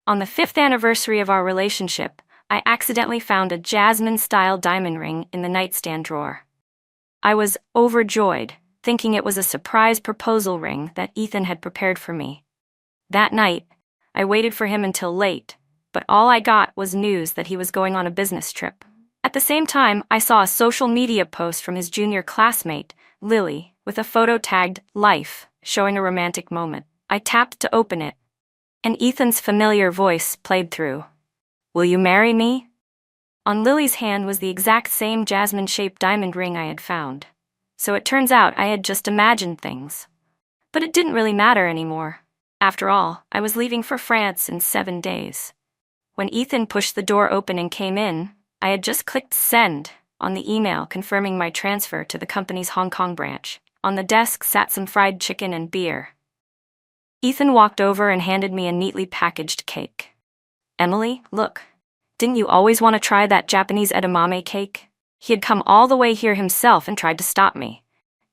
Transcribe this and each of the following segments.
On the 5th anniversary of our relationship, I accidentally found a Jasmine-style diamond ring in the nightstand drawer. I was overjoyed, thinking it was a surprise proposal ring that Ethan had prepared for me. That night, I waited for him until late, but all I got was news that he was going on a business trip. At the same time, I saw a social media post from his junior classmate, Lily, with a photo tagged "Life," showing a romantic moment. I tapped to open it, and Ethan's familiar voice played through. "Will you marry me?" On Lily's hand was the exact same jasmine-shaped diamond ring I had found. So it turns out I had just imagined things. But it didn't really matter anymore. After all, I was leaving for France in 7 days. When Ethan pushed the door open and came in, I had just clicked send on the email confirming my transfer to the company's Hong Kong branch. On the desk sat some fried chicken and beer. Ethan walked over and handed me a neatly packaged cake. "Emily, look. Didn't you always want to try that Japanese edamame cake?" He had come all the way here himself and tried to stop me.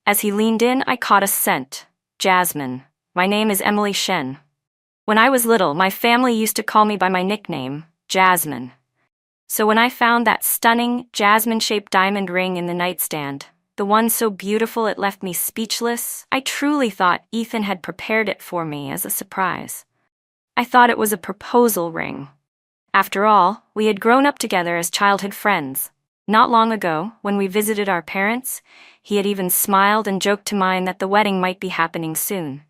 As he leaned in, I caught a scent. Jasmine. My name is Emily Shen. When I was little, my family used to call me by my nickname, Jasmine. So when I found that stunning, jasmine-shaped diamond ring in the nightstand, the one so beautiful it left me speechless, I truly thought Ethan had prepared it for me as a surprise. I thought it was a proposal ring. After all, we had grown up together as childhood friends. Not long ago, when we visited our parents, he had even smiled and joked to mine that the wedding might be happening soon.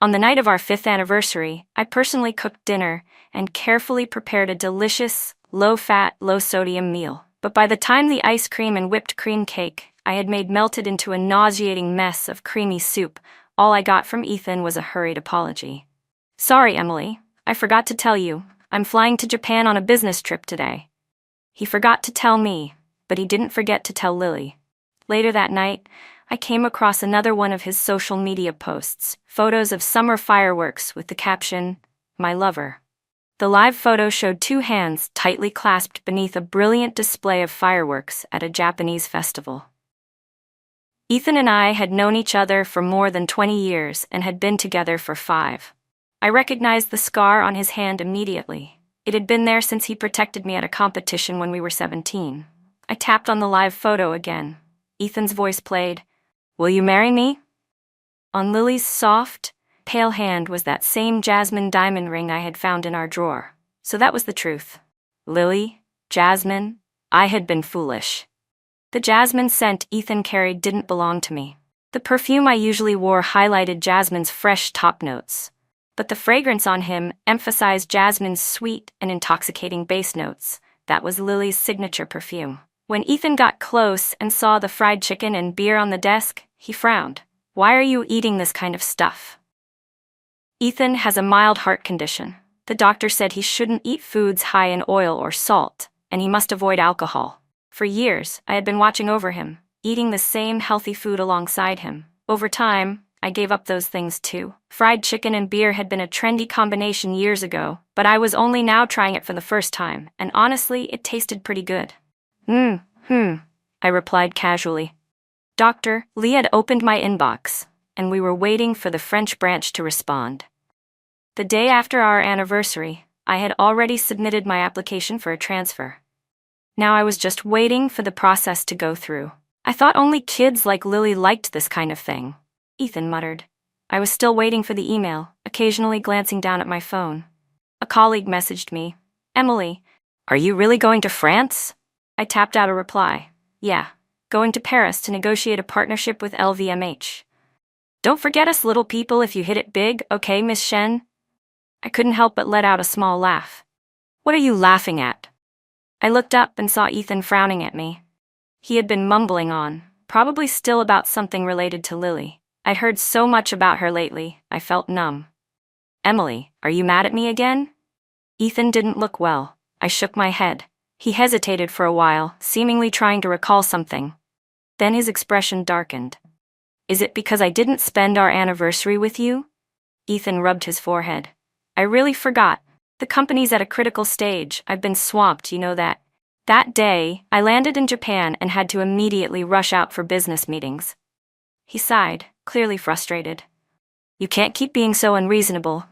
On the night of our 5th anniversary, I personally cooked dinner and carefully prepared a delicious, low-fat, low-sodium meal. But by the time the ice cream and whipped cream cake I had made melted into a nauseating mess of creamy soup, all I got from Ethan was a hurried apology. "Sorry, Emily, I forgot to tell you, I'm flying to Japan on a business trip today." He forgot to tell me, but he didn't forget to tell Lily. Later that night, I came across another one of his social media posts, photos of summer fireworks with the caption, "My lover." The live photo showed 2 hands tightly clasped beneath a brilliant display of fireworks at a Japanese festival. Ethan and I had known each other for more than 20 years and had been together for 5. I recognized the scar on his hand immediately. It had been there since he protected me at a competition when we were 17. I tapped on the live photo again. Ethan's voice played, "Will you marry me?" On Lily's soft, pale hand was that same jasmine diamond ring I had found in our drawer. So that was the truth. Lily, Jasmine, I had been foolish. The jasmine scent Ethan carried didn't belong to me. The perfume I usually wore highlighted Jasmine's fresh top notes, but the fragrance on him emphasized Jasmine's sweet and intoxicating base notes. That was Lily's signature perfume. When Ethan got close and saw the fried chicken and beer on the desk, he frowned. "Why are you eating this kind of stuff?" Ethan has a mild heart condition. The doctor said he shouldn't eat foods high in oil or salt, and he must avoid alcohol. For years, I had been watching over him, eating the same healthy food alongside him. Over time, I gave up those things too. Fried chicken and beer had been a trendy combination years ago, but I was only now trying it for the first time, and honestly, it tasted pretty good. I replied casually. Dr. Lee had opened my inbox, and we were waiting for the French branch to respond. The day after our anniversary, I had already submitted my application for a transfer. Now I was just waiting for the process to go through. "I thought only kids like Lily liked this kind of thing," Ethan muttered. I was still waiting for the email, occasionally glancing down at my phone. A colleague messaged me, "Emily, are you really going to France?" I tapped out a reply. "Yeah, going to Paris to negotiate a partnership with LVMH. Don't forget us little people if you hit it big, okay, Miss Shen?" I couldn't help but let out a small laugh. "What are you laughing at?" I looked up and saw Ethan frowning at me. He had been mumbling on, probably still about something related to Lily. I'd heard so much about her lately, I felt numb. "Emily, are you mad at me again?" Ethan didn't look well. I shook my head. He hesitated for a while, seemingly trying to recall something. Then his expression darkened. "Is it because I didn't spend our anniversary with you?" Ethan rubbed his forehead. "I really forgot. The company's at a critical stage. I've been swamped, you know that. That day, I landed in Japan and had to immediately rush out for business meetings." He sighed, clearly frustrated. "You can't keep being so unreasonable.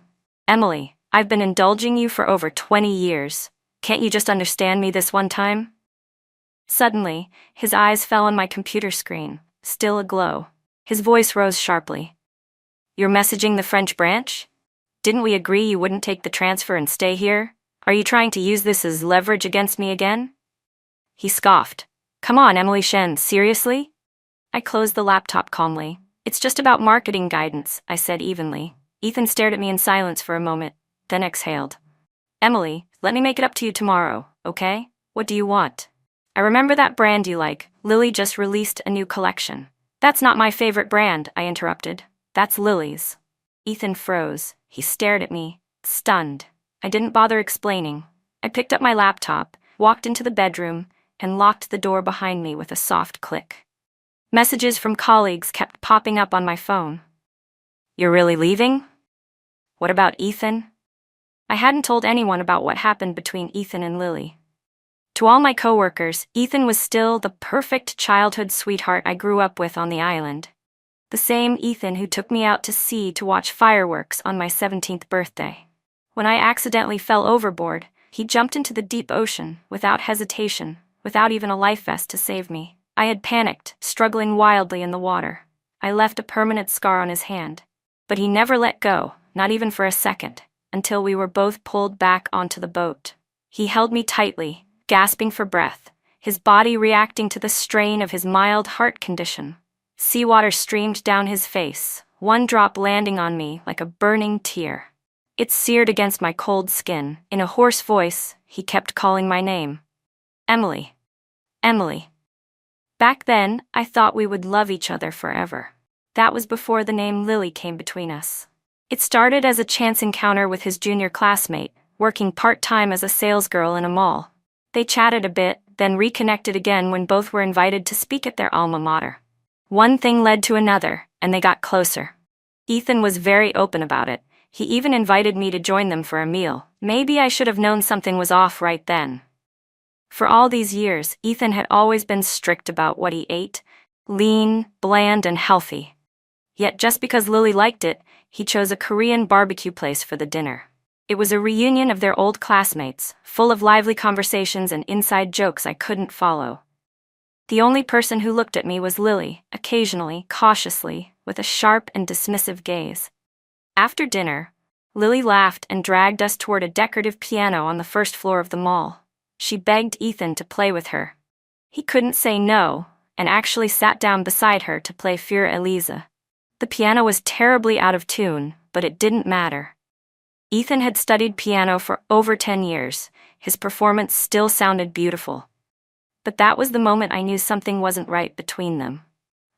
Emily, I've been indulging you for over 20 years. Can't you just understand me this one time? Suddenly, his eyes fell on my computer screen, still aglow. His voice rose sharply. You're messaging the French branch? Didn't we agree you wouldn't take the transfer and stay here? Are you trying to use this as leverage against me again? He scoffed. Come on, Emily Shen, seriously? I closed the laptop calmly. It's just about marketing guidance, I said evenly. Ethan stared at me in silence for a moment, then exhaled. Emily, let me make it up to you tomorrow, okay? What do you want? I remember that brand you like. Lily just released a new collection. That's not my favorite brand, I interrupted. That's Lily's. Ethan froze. He stared at me, stunned. I didn't bother explaining. I picked up my laptop, walked into the bedroom, and locked the door behind me with a soft click. Messages from colleagues kept popping up on my phone. You're really leaving? What about Ethan? I hadn't told anyone about what happened between Ethan and Lily. To all my coworkers, Ethan was still the perfect childhood sweetheart I grew up with on the island. The same Ethan who took me out to sea to watch fireworks on my 17th birthday. When I accidentally fell overboard, he jumped into the deep ocean without hesitation, without even a life vest to save me. I had panicked, struggling wildly in the water. I left a permanent scar on his hand. But he never let go, not even for a second, until we were both pulled back onto the boat. He held me tightly, gasping for breath, his body reacting to the strain of his mild heart condition. Seawater streamed down his face, one drop landing on me like a burning tear. It seared against my cold skin. In a hoarse voice, he kept calling my name. Emily. Emily. Back then, I thought we would love each other forever. That was before the name Lily came between us. It started as a chance encounter with his junior classmate, working part-time as a salesgirl in a mall. They chatted a bit, then reconnected again when both were invited to speak at their alma mater. One thing led to another, and they got closer. Ethan was very open about it. He even invited me to join them for a meal. Maybe I should have known something was off right then. For all these years, Ethan had always been strict about what he ate, lean, bland, and healthy. Yet just because Lily liked it, he chose a Korean barbecue place for the dinner. It was a reunion of their old classmates, full of lively conversations and inside jokes I couldn't follow. The only person who looked at me was Lily, occasionally, cautiously, with a sharp and dismissive gaze. After dinner, Lily laughed and dragged us toward a decorative piano on the first floor of the mall. She begged Ethan to play with her. He couldn't say no, and actually sat down beside her to play Für Elise. The piano was terribly out of tune, but it didn't matter. Ethan had studied piano for over 10 years. His performance still sounded beautiful. But that was the moment I knew something wasn't right between them.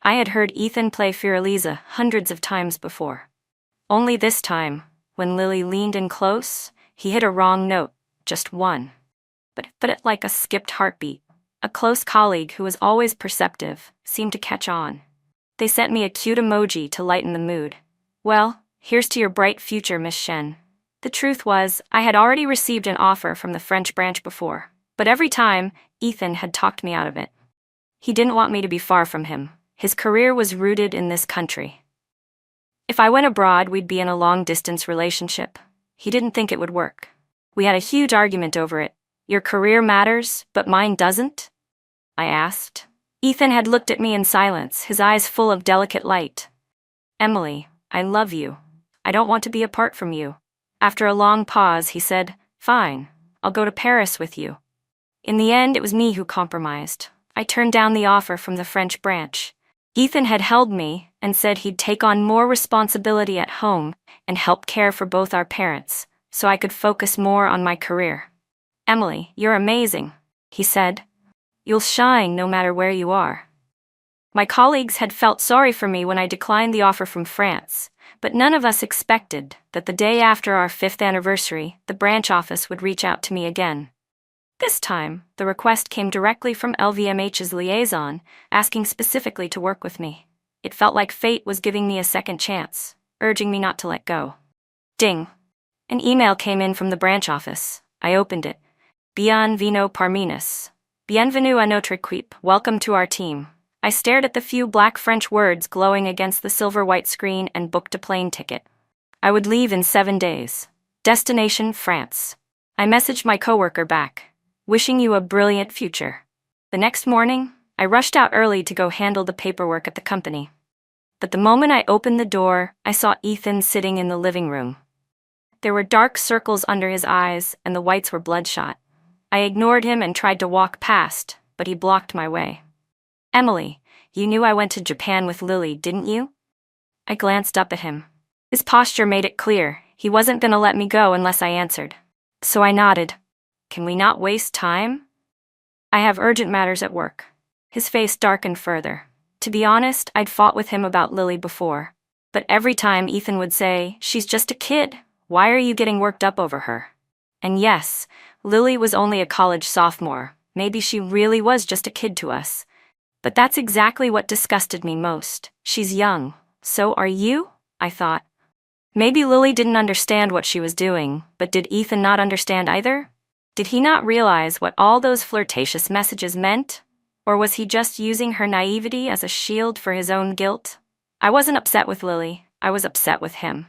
I had heard Ethan play Für Elise hundreds of times before. Only this time, when Lily leaned in close, he hit a wrong note, just one. But it like a skipped heartbeat. A close colleague who was always perceptive seemed to catch on. They sent me a cute emoji to lighten the mood. Well, here's to your bright future, Miss Shen. The truth was, I had already received an offer from the French branch before, but every time, Ethan had talked me out of it. He didn't want me to be far from him. His career was rooted in this country. If I went abroad, we'd be in a long-distance relationship. He didn't think it would work. We had a huge argument over it. Your career matters, but mine doesn't? I asked. Ethan had looked at me in silence, his eyes full of delicate light. Emily, I love you. I don't want to be apart from you. After a long pause, he said, Fine, I'll go to Paris with you. In the end, it was me who compromised. I turned down the offer from the French branch. Ethan had held me and said he'd take on more responsibility at home and help care for both our parents, so I could focus more on my career. Emily, you're amazing, he said. You'll shine no matter where you are. My colleagues had felt sorry for me when I declined the offer from France, but none of us expected that the day after our 5th anniversary, the branch office would reach out to me again. This time, the request came directly from LVMH's liaison, asking specifically to work with me. It felt like fate was giving me a second chance, urging me not to let go. Ding! An email came in from the branch office. I opened it. Bienvenue parmi nous. Bienvenue à notre équipe. Welcome to our team. I stared at the few black French words glowing against the silver-white screen and booked a plane ticket. I would leave in 7 days. Destination France. I messaged my coworker back, wishing you a brilliant future. The next morning, I rushed out early to go handle the paperwork at the company. But the moment I opened the door, I saw Ethan sitting in the living room. There were dark circles under his eyes, and the whites were bloodshot. I ignored him and tried to walk past, but he blocked my way. Emily, you knew I went to Japan with Lily, didn't you? I glanced up at him. His posture made it clear he wasn't going to let me go unless I answered. So I nodded. Can we not waste time? I have urgent matters at work. His face darkened further. To be honest, I'd fought with him about Lily before. But every time Ethan would say, she's just a kid. Why are you getting worked up over her? And yes, Lily was only a college sophomore. Maybe she really was just a kid to us. But that's exactly what disgusted me most. She's young. So are you? I thought. Maybe Lily didn't understand what she was doing, but did Ethan not understand either? Did he not realize what all those flirtatious messages meant? Or was he just using her naivety as a shield for his own guilt? I wasn't upset with Lily. I was upset with him.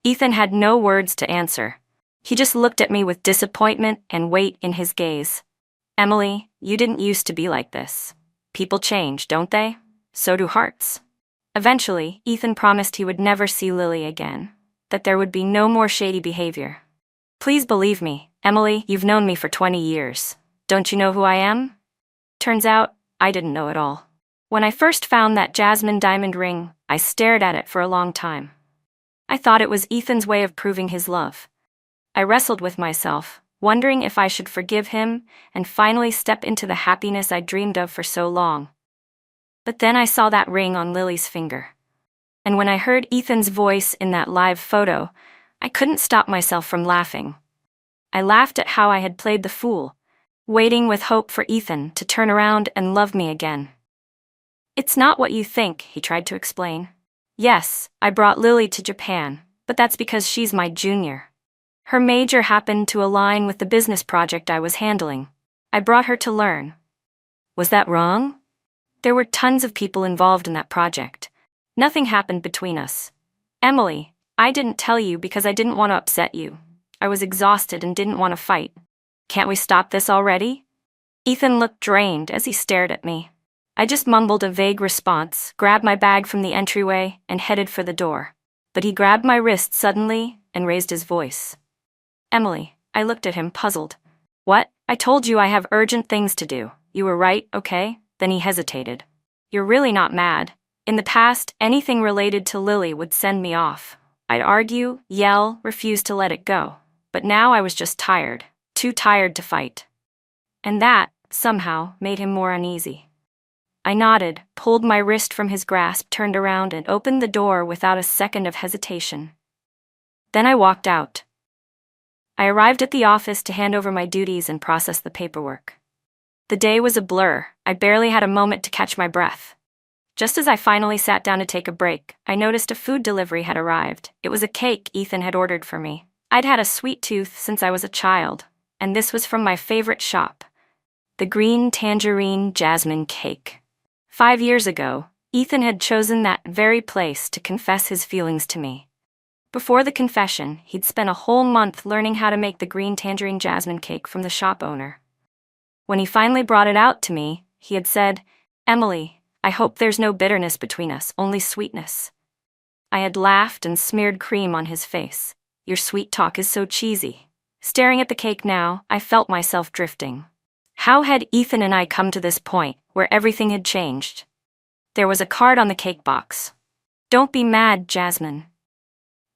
Ethan had no words to answer. He just looked at me with disappointment and weight in his gaze. Emily, you didn't used to be like this. People change, don't they? So do hearts. Eventually, Ethan promised he would never see Lily again, that there would be no more shady behavior. Please believe me, Emily, you've known me for 20 years. Don't you know who I am? Turns out, I didn't know at all. When I first found that jasmine diamond ring, I stared at it for a long time. I thought it was Ethan's way of proving his love. I wrestled with myself, wondering if I should forgive him and finally step into the happiness I dreamed of for so long. But then I saw that ring on Lily's finger. And when I heard Ethan's voice in that live photo, I couldn't stop myself from laughing. I laughed at how I had played the fool, waiting with hope for Ethan to turn around and love me again. It's not what you think, he tried to explain. Yes, I brought Lily to Japan, but that's because she's my junior. Her major happened to align with the business project I was handling. I brought her to learn. Was that wrong? There were tons of people involved in that project. Nothing happened between us. Emily, I didn't tell you because I didn't want to upset you. I was exhausted and didn't want to fight. Can't we stop this already? Ethan looked drained as he stared at me. I just mumbled a vague response, grabbed my bag from the entryway, and headed for the door. But he grabbed my wrist suddenly and raised his voice. Emily, I looked at him, puzzled. What? I told you I have urgent things to do. You were right, okay? Then he hesitated. You're really not mad. In the past, anything related to Lily would send me off. I'd argue, yell, refuse to let it go. But now I was just tired. Too tired to fight. And that, somehow, made him more uneasy. I nodded, pulled my wrist from his grasp, turned around and opened the door without a second of hesitation. Then I walked out. I arrived at the office to hand over my duties and process the paperwork. The day was a blur. I barely had a moment to catch my breath. Just as I finally sat down to take a break, I noticed a food delivery had arrived. It was a cake Ethan had ordered for me. I'd had a sweet tooth since I was a child, and this was from my favorite shop, the Green Tangerine Jasmine Cake. 5 years ago, Ethan had chosen that very place to confess his feelings to me. Before the confession, he'd spent a whole month learning how to make the Green Tangerine Jasmine Cake from the shop owner. When he finally brought it out to me, he had said, Emily, I hope there's no bitterness between us, only sweetness. I had laughed and smeared cream on his face. Your sweet talk is so cheesy. Staring at the cake now, I felt myself drifting. How had Ethan and I come to this point, where everything had changed? There was a card on the cake box. Don't be mad, Jasmine.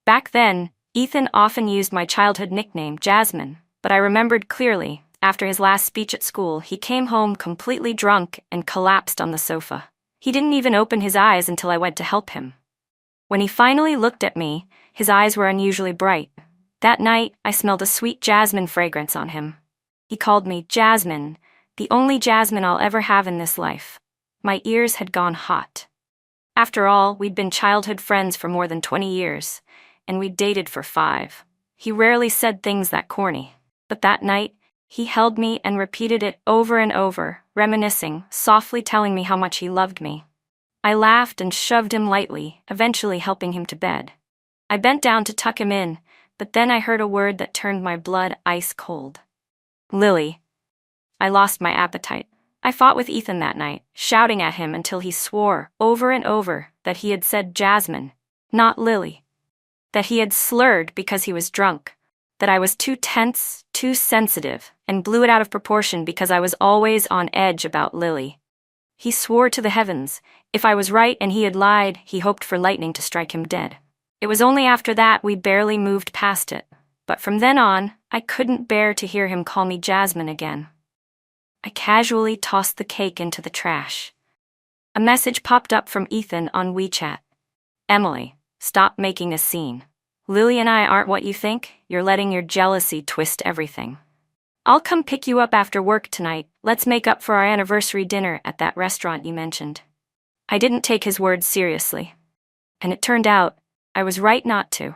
Back then, Ethan often used my childhood nickname, Jasmine, but I remembered clearly, after his last speech at school, he came home completely drunk and collapsed on the sofa. He didn't even open his eyes until I went to help him. When he finally looked at me, his eyes were unusually bright. That night, I smelled a sweet jasmine fragrance on him. He called me Jasmine, the only Jasmine I'll ever have in this life. My ears had gone hot. After all, we'd been childhood friends for more than 20 years, and we'd dated for 5. He rarely said things that corny, but that night, he held me and repeated it over and over, reminiscing, softly telling me how much he loved me. I laughed and shoved him lightly, eventually helping him to bed. I bent down to tuck him in, but then I heard a word that turned my blood ice cold. Lily. I lost my appetite. I fought with Ethan that night, shouting at him until he swore, over and over, that he had said Jasmine, not Lily. That he had slurred because he was drunk. That I was too tense, too sensitive, and blew it out of proportion because I was always on edge about Lily. He swore to the heavens, if I was right and he had lied, he hoped for lightning to strike him dead. It was only after that we barely moved past it, but from then on, I couldn't bear to hear him call me Jasmine again. I casually tossed the cake into the trash. A message popped up from Ethan on WeChat. Emily, stop making a scene. Lily and I aren't what you think, you're letting your jealousy twist everything. I'll come pick you up after work tonight, let's make up for our anniversary dinner at that restaurant you mentioned. I didn't take his words seriously. And it turned out, I was right not to.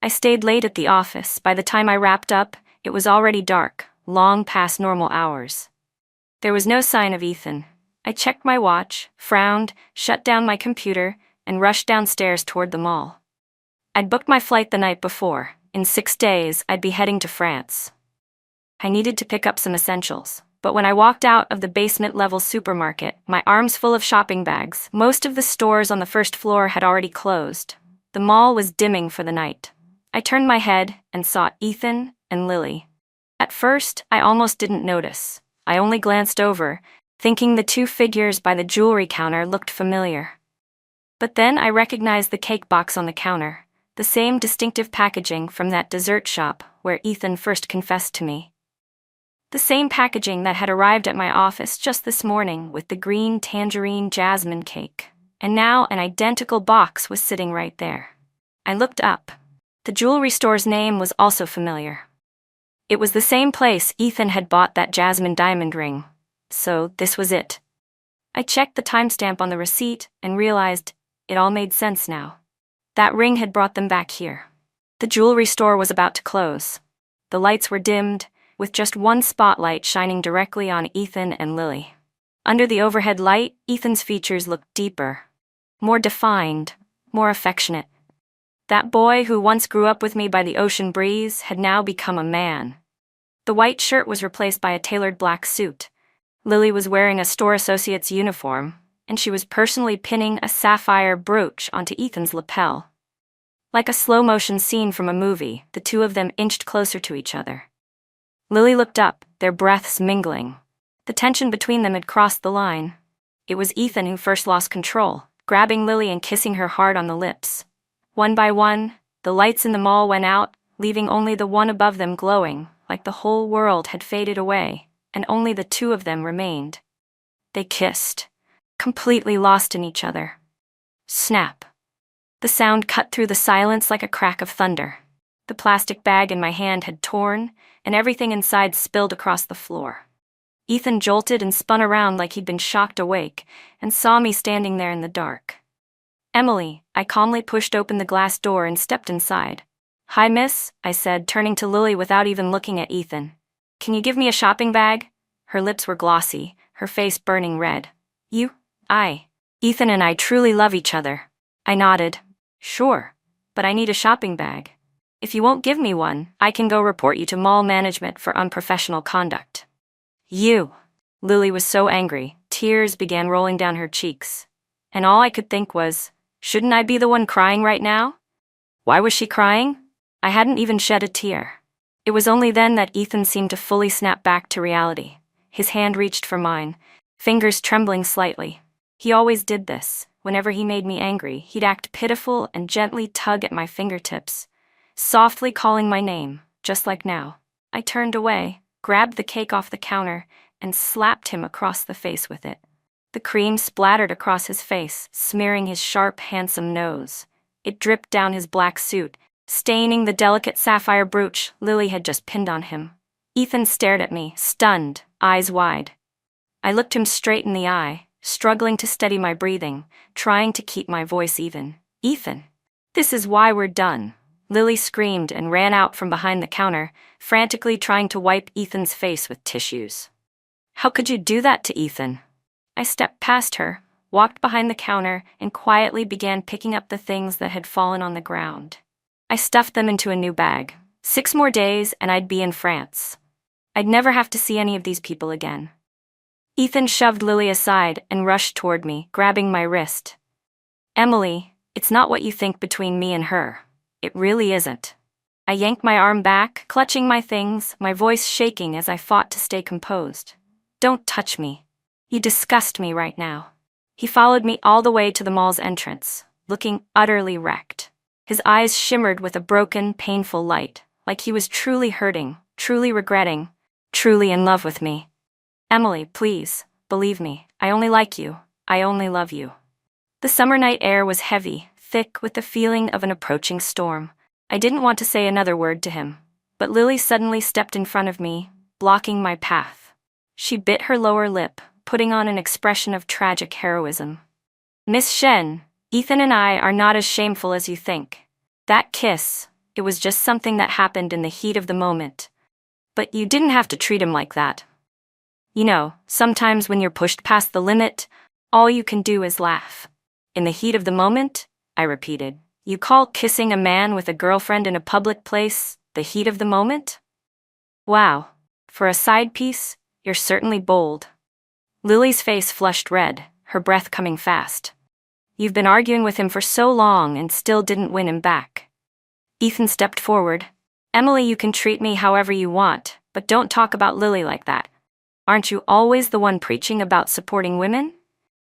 I stayed late at the office. By the time I wrapped up, it was already dark, long past normal hours. There was no sign of Ethan. I checked my watch, frowned, shut down my computer, and rushed downstairs toward the mall. I'd booked my flight the night before. In 6 days, I'd be heading to France. I needed to pick up some essentials, but when I walked out of the basement-level supermarket, my arms full of shopping bags, most of the stores on the first floor had already closed. The mall was dimming for the night. I turned my head and saw Ethan and Lily. At first, I almost didn't notice. I only glanced over, thinking the two figures by the jewelry counter looked familiar. But then I recognized the cake box on the counter, the same distinctive packaging from that dessert shop where Ethan first confessed to me. The same packaging that had arrived at my office just this morning with the green tangerine jasmine cake. And now an identical box was sitting right there. I looked up. The jewelry store's name was also familiar. It was the same place Ethan had bought that jasmine diamond ring. So this was it. I checked the timestamp on the receipt and realized it all made sense now. That ring had brought them back here. The jewelry store was about to close. The lights were dimmed, with just one spotlight shining directly on Ethan and Lily. Under the overhead light, Ethan's features looked deeper, more defined, more affectionate. That boy who once grew up with me by the ocean breeze had now become a man. The white shirt was replaced by a tailored black suit. Lily was wearing a store associate's uniform, and she was personally pinning a sapphire brooch onto Ethan's lapel. Like a slow-motion scene from a movie, the two of them inched closer to each other. Lily looked up, their breaths mingling. The tension between them had crossed the line. It was Ethan who first lost control, grabbing Lily and kissing her hard on the lips. One by one, the lights in the mall went out, leaving only the one above them glowing, like the whole world had faded away, and only the two of them remained. They kissed, completely lost in each other. Snap. The sound cut through the silence like a crack of thunder. The plastic bag in my hand had torn, and everything inside spilled across the floor. Ethan jolted and spun around like he'd been shocked awake, and saw me standing there in the dark. Emily, I calmly pushed open the glass door and stepped inside. Hi, miss, I said, turning to Lily without even looking at Ethan. Can you give me a shopping bag? Her lips were glossy, her face burning red. You? Ethan and I truly love each other. I nodded. Sure, but I need a shopping bag. If you won't give me one, I can go report you to mall management for unprofessional conduct. You. Lily was so angry, tears began rolling down her cheeks. And all I could think was, shouldn't I be the one crying right now? Why was she crying? I hadn't even shed a tear. It was only then that Ethan seemed to fully snap back to reality. His hand reached for mine, fingers trembling slightly. He always did this. Whenever he made me angry, he'd act pitiful and gently tug at my fingertips, softly calling my name, just like now. I turned away, grabbed the cake off the counter, and slapped him across the face with it. The cream splattered across his face, smearing his sharp, handsome nose. It dripped down his black suit, staining the delicate sapphire brooch Lily had just pinned on him. Ethan stared at me, stunned, eyes wide. I looked him straight in the eye, struggling to steady my breathing, trying to keep my voice even. Ethan, this is why we're done. Lily screamed and ran out from behind the counter, frantically trying to wipe Ethan's face with tissues. How could you do that to Ethan? I stepped past her, walked behind the counter, and quietly began picking up the things that had fallen on the ground. I stuffed them into a new bag, 6 more days and I'd be in France. I'd never have to see any of these people again. Ethan shoved Lily aside and rushed toward me, grabbing my wrist. Emily, it's not what you think between me and her. It really isn't. I yanked my arm back, clutching my things, my voice shaking as I fought to stay composed. Don't touch me. You disgust me right now. He followed me all the way to the mall's entrance, looking utterly wrecked. His eyes shimmered with a broken, painful light, like he was truly hurting, truly regretting, truly in love with me. Emily, please, believe me, I only like you. I only love you. The summer night air was heavy, thick with the feeling of an approaching storm. I didn't want to say another word to him, but Lily suddenly stepped in front of me, blocking my path. She bit her lower lip, putting on an expression of tragic heroism. Miss Shen, Ethan and I are not as shameful as you think. That kiss, it was just something that happened in the heat of the moment. But you didn't have to treat him like that. You know, sometimes when you're pushed past the limit, all you can do is laugh. In the heat of the moment, I repeated. You call kissing a man with a girlfriend in a public place the heat of the moment? Wow, for a side piece, you're certainly bold. Lily's face flushed red, her breath coming fast. You've been arguing with him for so long and still didn't win him back. Ethan stepped forward. Emily, you can treat me however you want, but don't talk about Lily like that. Aren't you always the one preaching about supporting women?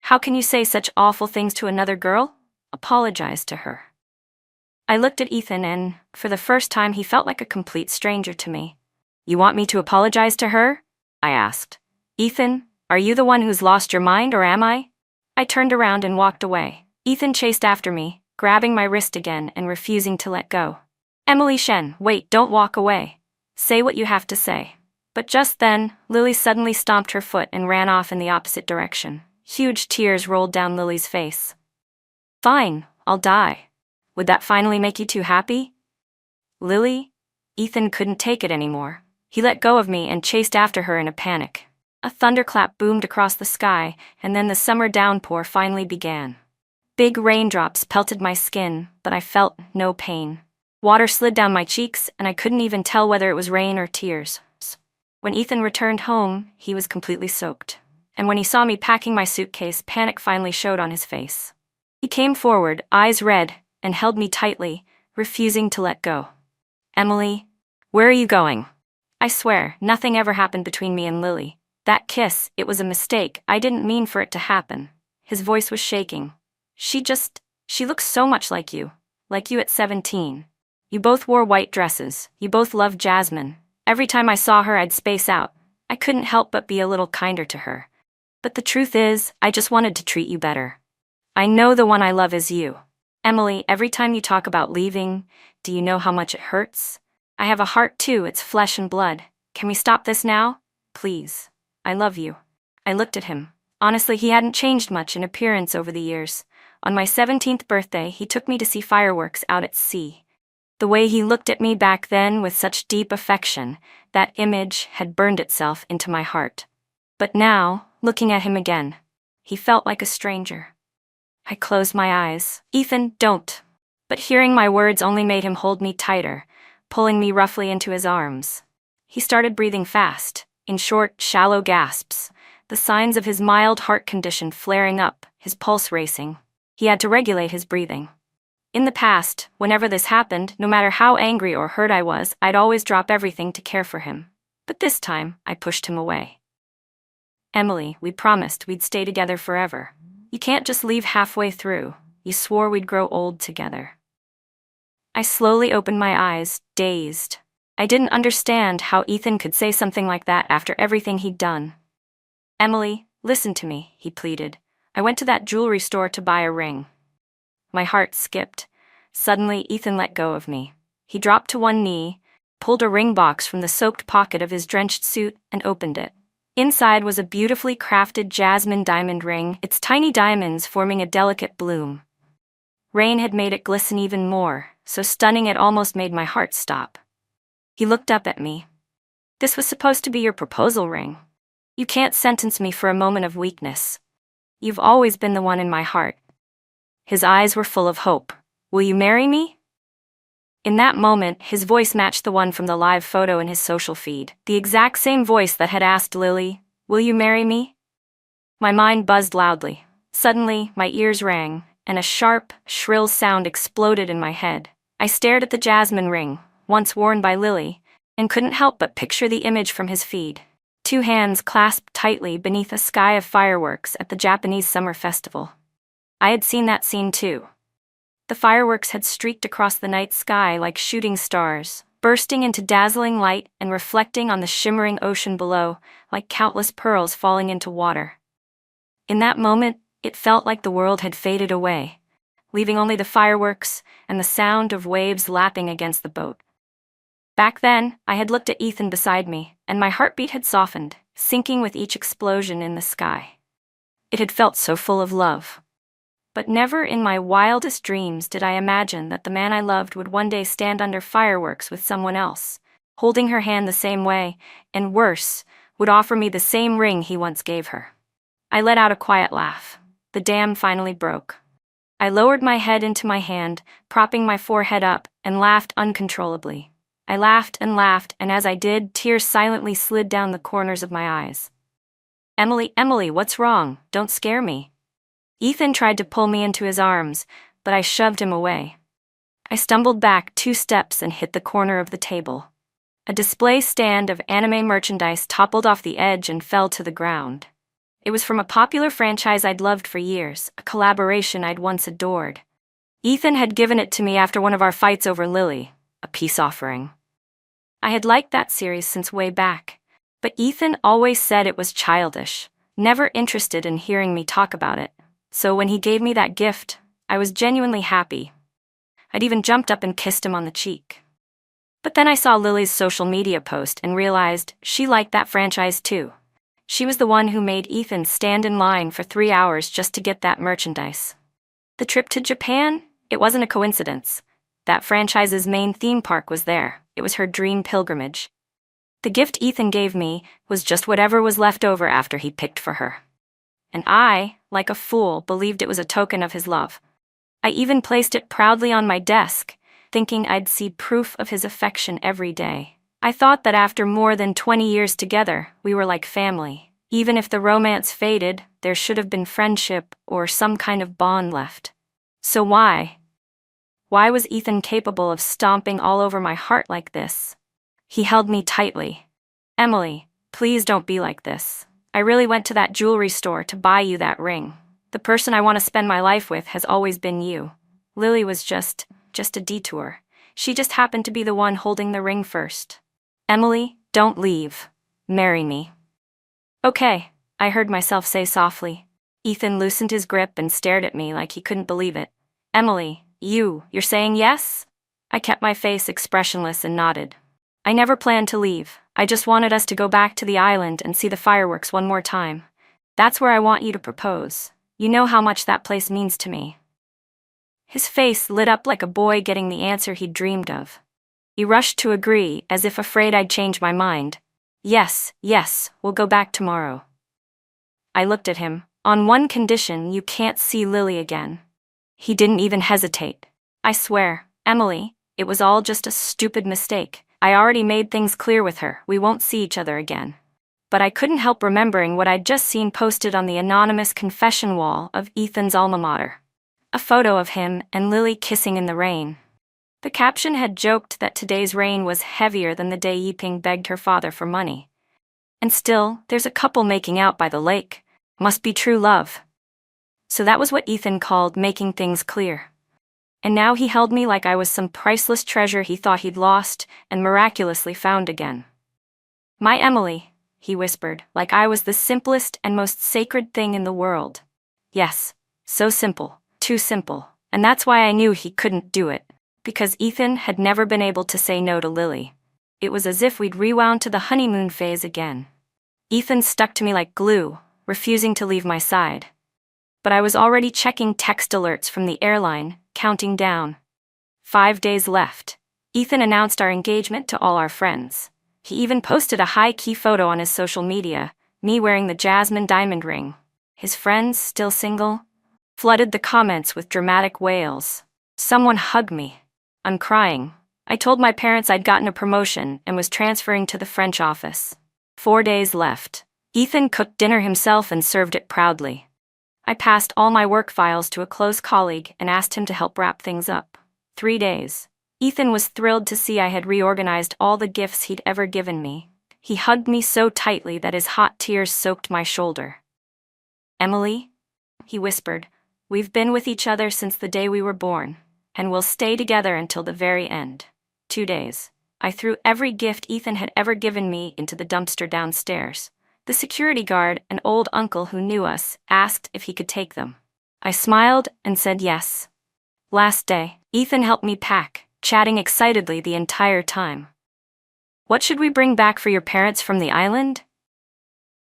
How can you say such awful things to another girl? Apologize to her. I looked at Ethan and, for the first time, he felt like a complete stranger to me. You want me to apologize to her? I asked. Ethan, are you the one who's lost your mind or am I? I turned around and walked away. Ethan chased after me, grabbing my wrist again and refusing to let go. Emily Shen, wait, don't walk away. Say what you have to say. But just then, Lily suddenly stomped her foot and ran off in the opposite direction. Huge tears rolled down Lily's face. Fine, I'll die. Would that finally make you too happy? Lily? Ethan couldn't take it anymore. He let go of me and chased after her in a panic. A thunderclap boomed across the sky, and then the summer downpour finally began. Big raindrops pelted my skin, but I felt no pain. Water slid down my cheeks, and I couldn't even tell whether it was rain or tears. When Ethan returned home, he was completely soaked. And when he saw me packing my suitcase, panic finally showed on his face. He came forward, eyes red, and held me tightly, refusing to let go. Emily, where are you going? I swear, nothing ever happened between me and Lily. That kiss, it was a mistake. I didn't mean for it to happen. His voice was shaking. She looks so much like you at 17. You both wore white dresses. You both loved Jasmine. Every time I saw her, I'd space out. I couldn't help but be a little kinder to her. But the truth is, I just wanted to treat you better. I know the one I love is you. Emily, every time you talk about leaving, do you know how much it hurts? I have a heart too, it's flesh and blood. Can we stop this now? Please. I love you. I looked at him. Honestly, he hadn't changed much in appearance over the years. On my 17th birthday, he took me to see fireworks out at sea. The way he looked at me back then with such deep affection, that image had burned itself into my heart. But now, looking at him again, he felt like a stranger. I closed my eyes. Ethan, don't. But hearing my words only made him hold me tighter, pulling me roughly into his arms. He started breathing fast, in short, shallow gasps, the signs of his mild heart condition flaring up, his pulse racing. He had to regulate his breathing. In the past, whenever this happened, no matter how angry or hurt I was, I'd always drop everything to care for him. But this time, I pushed him away. Emily, we promised we'd stay together forever. You can't just leave halfway through. You swore we'd grow old together. I slowly opened my eyes, dazed. I didn't understand how Ethan could say something like that after everything he'd done. Emily, listen to me, he pleaded. I went to that jewelry store to buy a ring. My heart skipped. Suddenly, Ethan let go of me. He dropped to one knee, pulled a ring box from the soaked pocket of his drenched suit, and opened it. Inside was a beautifully crafted jasmine diamond ring, its tiny diamonds forming a delicate bloom. Rain had made it glisten even more, so stunning it almost made my heart stop. He looked up at me. This was supposed to be your proposal ring. You can't sentence me for a moment of weakness. You've always been the one in my heart. His eyes were full of hope. Will you marry me? In that moment, his voice matched the one from the live photo in his social feed, the exact same voice that had asked Lily, "Will you marry me?" My mind buzzed loudly. Suddenly, my ears rang, and a sharp, shrill sound exploded in my head. I stared at the jasmine ring, once worn by Lily, and couldn't help but picture the image from his feed. Two hands clasped tightly beneath a sky of fireworks at the Japanese summer festival. I had seen that scene too. The fireworks had streaked across the night sky like shooting stars, bursting into dazzling light and reflecting on the shimmering ocean below like countless pearls falling into water. In that moment, it felt like the world had faded away, leaving only the fireworks and the sound of waves lapping against the boat. Back then, I had looked at Ethan beside me, and my heartbeat had softened, sinking with each explosion in the sky. It had felt so full of love. But never in my wildest dreams did I imagine that the man I loved would one day stand under fireworks with someone else, holding her hand the same way, and worse, would offer me the same ring he once gave her. I let out a quiet laugh. The dam finally broke. I lowered my head into my hand, propping my forehead up, and laughed uncontrollably. I laughed, and as I did, tears silently slid down the corners of my eyes. Emily, what's wrong? Don't scare me." Ethan tried to pull me into his arms, but I shoved him away. I stumbled back 2 steps and hit the corner of the table. A display stand of anime merchandise toppled off the edge and fell to the ground. It was from a popular franchise I'd loved for years, a collaboration I'd once adored. Ethan had given it to me after one of our fights over Lily, a peace offering. I had liked that series since way back, but Ethan always said it was childish, never interested in hearing me talk about it. So when he gave me that gift, I was genuinely happy. I'd even jumped up and kissed him on the cheek. But then I saw Lily's social media post and realized she liked that franchise too. She was the one who made Ethan stand in line for 3 hours just to get that merchandise. The trip to Japan? It wasn't a coincidence. That franchise's main theme park was there. It was her dream pilgrimage. The gift Ethan gave me was just whatever was left over after he picked for her. And I, like a fool, believed it was a token of his love. I even placed it proudly on my desk, thinking I'd see proof of his affection every day. I thought that after more than 20 years together, we were like family. Even if the romance faded, there should have been friendship or some kind of bond left. So why? Why was Ethan capable of stomping all over my heart like this? He held me tightly. "Emily, please don't be like this. I really went to that jewelry store to buy you that ring. The person I want to spend my life with has always been you. Lily was just a detour. She just happened to be the one holding the ring first. Emily, don't leave. Marry me." "Okay," I heard myself say softly. Ethan loosened his grip and stared at me like he couldn't believe it. "Emily, you're saying yes?" I kept my face expressionless and nodded. "I never planned to leave. I just wanted us to go back to the island and see the fireworks one more time. That's where I want you to propose. You know how much that place means to me." His face lit up like a boy getting the answer he'd dreamed of. He rushed to agree, as if afraid I'd change my mind. Yes, we'll go back tomorrow." I looked at him. "On one condition, you can't see Lily again." He didn't even hesitate. "I swear, Emily, it was all just a stupid mistake. I already made things clear with her. We won't see each other again." But I couldn't help remembering what I'd just seen posted on the anonymous confession wall of Ethan's alma mater. A photo of him and Lily kissing in the rain. The caption had joked that today's rain was heavier than the day Yiping begged her father for money. And still, there's a couple making out by the lake. Must be true love. So that was what Ethan called making things clear. And now he held me like I was some priceless treasure he thought he'd lost and miraculously found again. "My Emily," he whispered, like I was the simplest and most sacred thing in the world. Yes, so simple, too simple, and that's why I knew he couldn't do it, because Ethan had never been able to say no to Lily. It was as if we'd rewound to the honeymoon phase again. Ethan stuck to me like glue, refusing to leave my side. But I was already checking text alerts from the airline, counting down. 5 days left. Ethan announced our engagement to all our friends. He even posted a high-key photo on his social media, me wearing the jasmine diamond ring. His friends, still single, flooded the comments with dramatic wails. "Someone hug me. I'm crying. I told my parents I'd gotten a promotion and was transferring to the French office. 4 days left. Ethan cooked dinner himself and served it proudly. I passed all my work files to a close colleague and asked him to help wrap things up. 3 days. Ethan was thrilled to see I had reorganized all the gifts he'd ever given me. He hugged me so tightly that his hot tears soaked my shoulder. "Emily," he whispered, "we've been with each other since the day we were born, and we'll stay together until the very end." 2 days. I threw every gift Ethan had ever given me into the dumpster downstairs. The security guard, an old uncle who knew us, asked if he could take them. I smiled and said yes. Last day, Ethan helped me pack, chatting excitedly the entire time. "What should we bring back for your parents from the island?"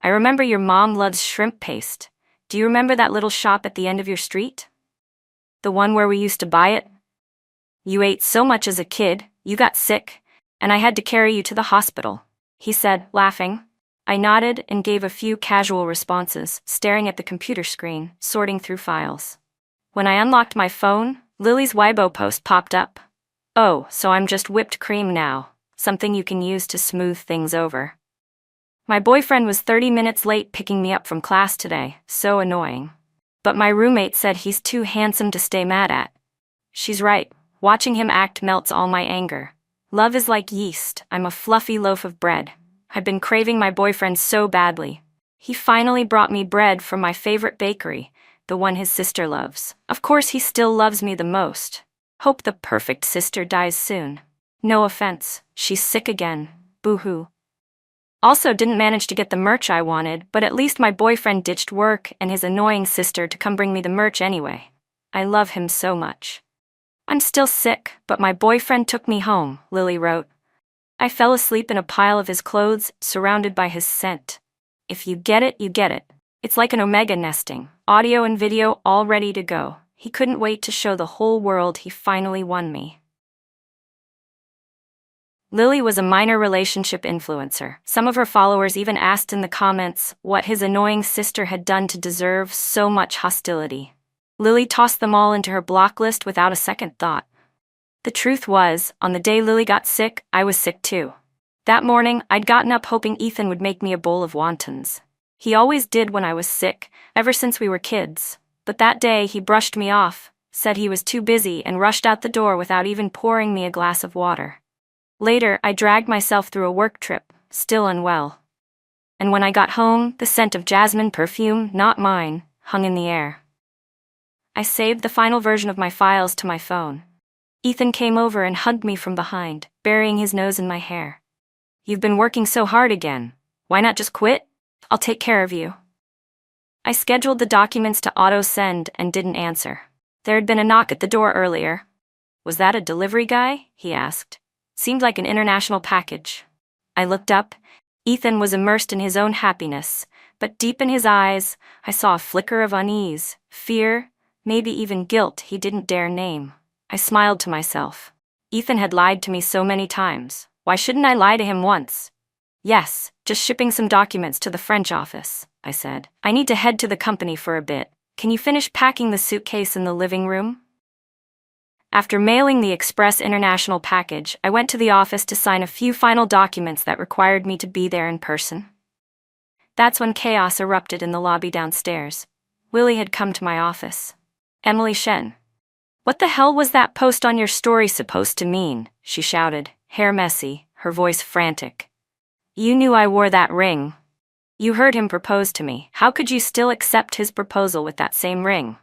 "I remember your mom loves shrimp paste. Do you remember that little shop at the end of your street? The one where we used to buy it? You ate so much as a kid, you got sick, and I had to carry you to the hospital," he said, laughing. I nodded and gave a few casual responses, staring at the computer screen, sorting through files. When I unlocked my phone, Lily's Weibo post popped up. "Oh, so I'm just whipped cream now, something you can use to smooth things over. My boyfriend was 30 minutes late picking me up from class today, so annoying. But my roommate said he's too handsome to stay mad at." She's right, watching him act melts all my anger. Love is like yeast, I'm a fluffy loaf of bread. I've been craving my boyfriend so badly. He finally brought me bread from my favorite bakery, the one his sister loves. Of course he still loves me the most. Hope the perfect sister dies soon. No offense, she's sick again, boo-hoo. Also didn't manage to get the merch I wanted, but at least my boyfriend ditched work and his annoying sister to come bring me the merch anyway. I love him so much. "I'm still sick, but my boyfriend took me home," Lily wrote. I fell asleep in a pile of his clothes, surrounded by his scent. If you get it, you get it. It's like an omega nesting, audio and video all ready to go. He couldn't wait to show the whole world he finally won me. Lily was a minor relationship influencer. Some of her followers even asked in the comments what his annoying sister had done to deserve so much hostility. Lily tossed them all into her block list without a second thought. The truth was, on the day Lily got sick, I was sick too. That morning, I'd gotten up hoping Ethan would make me a bowl of wontons. He always did when I was sick, ever since we were kids. But that day, he brushed me off, said he was too busy, and rushed out the door without even pouring me a glass of water. Later, I dragged myself through a work trip, still unwell. And when I got home, the scent of jasmine perfume, not mine, hung in the air. I saved the final version of my files to my phone. Ethan came over and hugged me from behind, burying his nose in my hair. "You've been working so hard again. Why not just quit? I'll take care of you." I scheduled the documents to auto-send and didn't answer. There had been a knock at the door earlier. "Was that a delivery guy?" he asked. Seemed like an international package. I looked up. Ethan was immersed in his own happiness, but deep in his eyes, I saw a flicker of unease, fear, maybe even guilt he didn't dare name. I smiled to myself. Ethan had lied to me so many times. Why shouldn't I lie to him once? "Yes, just shipping some documents to the French office," I said. "I need to head to the company for a bit. Can you finish packing the suitcase in the living room?" After mailing the Express International package, I went to the office to sign a few final documents that required me to be there in person. That's when chaos erupted in the lobby downstairs. Willie had come to my office. "Emily Shen. What the hell was that post on your story supposed to mean?" she shouted, hair messy, her voice frantic. "You knew I wore that ring. You heard him propose to me. How could you still accept his proposal with that same ring?"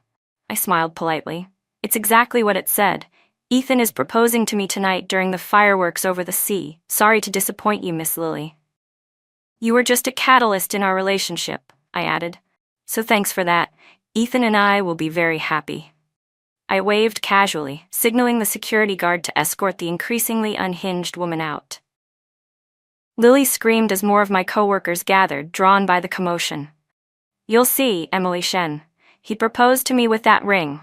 I smiled politely. "It's exactly what it said. Ethan is proposing to me tonight during the fireworks over the sea. Sorry to disappoint you, Miss Lily." "You were just a catalyst in our relationship," I added. "So thanks for that. Ethan and I will be very happy." I waved casually, signaling the security guard to escort the increasingly unhinged woman out. Lily screamed as more of my coworkers gathered, drawn by the commotion. "You'll see, Emily Shen. He proposed to me with that ring.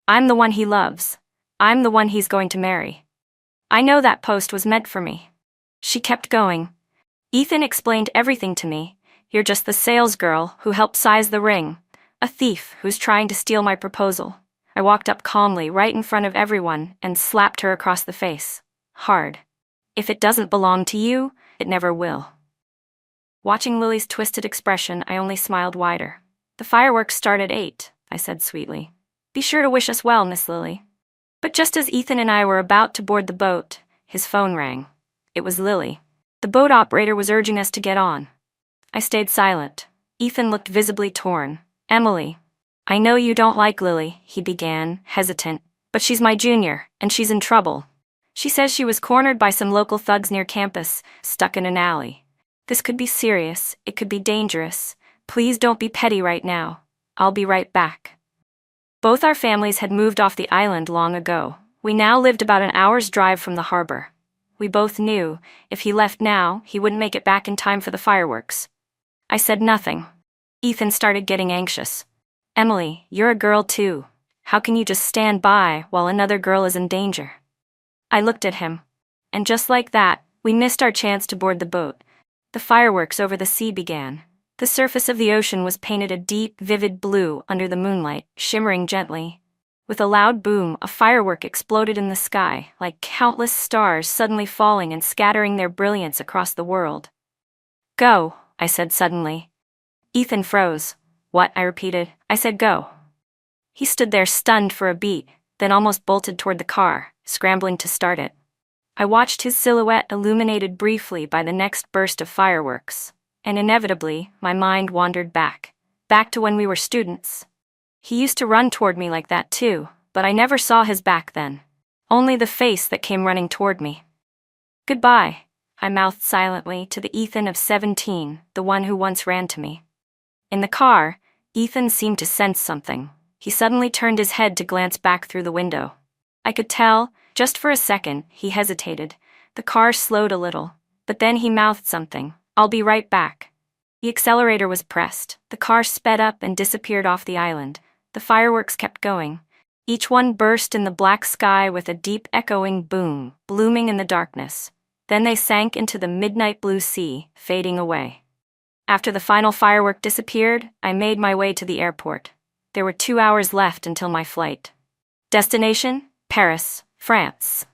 I'm the one he loves. I'm the one he's going to marry. I know that post was meant for me." She kept going. "Ethan explained everything to me. You're just the sales girl who helped size the ring, a thief who's trying to steal my proposal." I walked up calmly right in front of everyone and slapped her across the face. hard. If it doesn't belong to you, it never will. Watching Lily's twisted expression, I only smiled wider. The fireworks start at 8, I said sweetly. Be sure to wish us well, Miss Lily. But just as Ethan and I were about to board the boat, his phone rang. It was Lily. The boat operator was urging us to get on. I stayed silent. Ethan looked visibly torn. Emily. I know you don't like Lily, he began, hesitant, but she's my junior, and she's in trouble. She says she was cornered by some local thugs near campus, stuck in an alley. This could be serious, it could be dangerous. Please don't be petty right now. I'll be right back. Both our families had moved off the island long ago. We now lived about an hour's drive from the harbor. We both knew, if he left now, he wouldn't make it back in time for the fireworks. I said nothing. Ethan started getting anxious. Emily, you're a girl too. How can you just stand by while another girl is in danger? I looked at him. And just like that, we missed our chance to board the boat. The fireworks over the sea began. The surface of the ocean was painted a deep, vivid blue under the moonlight, shimmering gently. With a loud boom, a firework exploded in the sky, like countless stars suddenly falling and scattering their brilliance across the world. Go, I said suddenly. Ethan froze. What? I repeated. I said go. He stood there stunned for a beat, then almost bolted toward the car, scrambling to start it. I watched his silhouette illuminated briefly by the next burst of fireworks, and inevitably, my mind wandered back to when we were students. He used to run toward me like that too, but I never saw his back then. Only the face that came running toward me. Goodbye, I mouthed silently to the Ethan of 17, the one who once ran to me. In the car, Ethan seemed to sense something. He suddenly turned his head to glance back through the window. I could tell, just for a second, he hesitated. The car slowed a little, but then he mouthed something. I'll be right back. The accelerator was pressed. The car sped up and disappeared off the island. The fireworks kept going. Each one burst in the black sky with a deep echoing boom, blooming in the darkness. Then they sank into the midnight blue sea, fading away. After the final firework disappeared, I made my way to the airport. There were 2 hours left until my flight. Destination? Paris, France.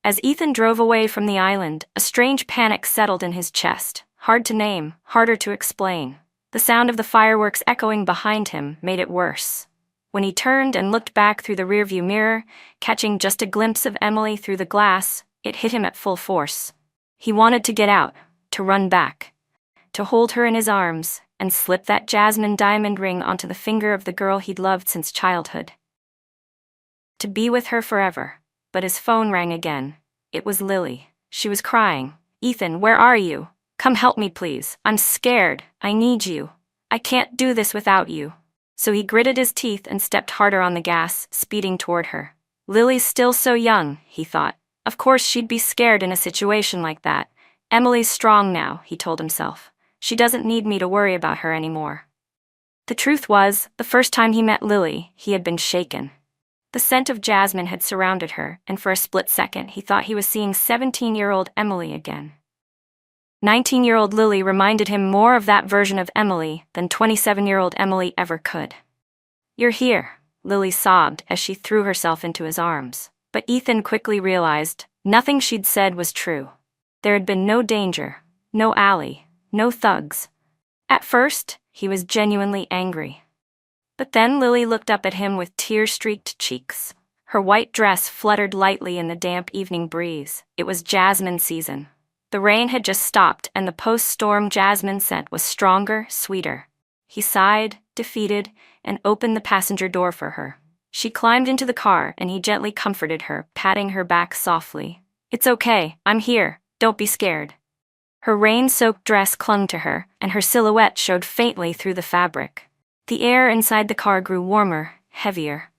As Ethan drove away from the island, a strange panic settled in his chest, hard to name, harder to explain. The sound of the fireworks echoing behind him made it worse. When he turned and looked back through the rearview mirror, catching just a glimpse of Emily through the glass, it hit him at full force. He wanted to get out, to run back, to hold her in his arms, and slip that jasmine diamond ring onto the finger of the girl he'd loved since childhood. To be with her forever. But his phone rang again. It was Lily. She was crying. Ethan, where are you? Come help me, please. I'm scared. I need you. I can't do this without you. So he gritted his teeth and stepped harder on the gas, speeding toward her. Lily's still so young, he thought. Of course she'd be scared in a situation like that. Emily's strong now, he told himself. She doesn't need me to worry about her anymore. The truth was, the first time he met Lily, he had been shaken. The scent of jasmine had surrounded her, and for a split second he thought he was seeing 17-year-old Emily again. 19-year-old Lily reminded him more of that version of Emily than 27-year-old Emily ever could. You're here, Lily sobbed as she threw herself into his arms. But Ethan quickly realized nothing she'd said was true. There had been no danger, no alley, no thugs. At first, he was genuinely angry. But then Lily looked up at him with tear-streaked cheeks. Her white dress fluttered lightly in the damp evening breeze. It was jasmine season. The rain had just stopped and the post-storm jasmine scent was stronger, sweeter. He sighed, defeated, and opened the passenger door for her. She climbed into the car and he gently comforted her, patting her back softly. It's okay, I'm here, don't be scared. Her rain-soaked dress clung to her, and her silhouette showed faintly through the fabric. The air inside the car grew warmer, heavier.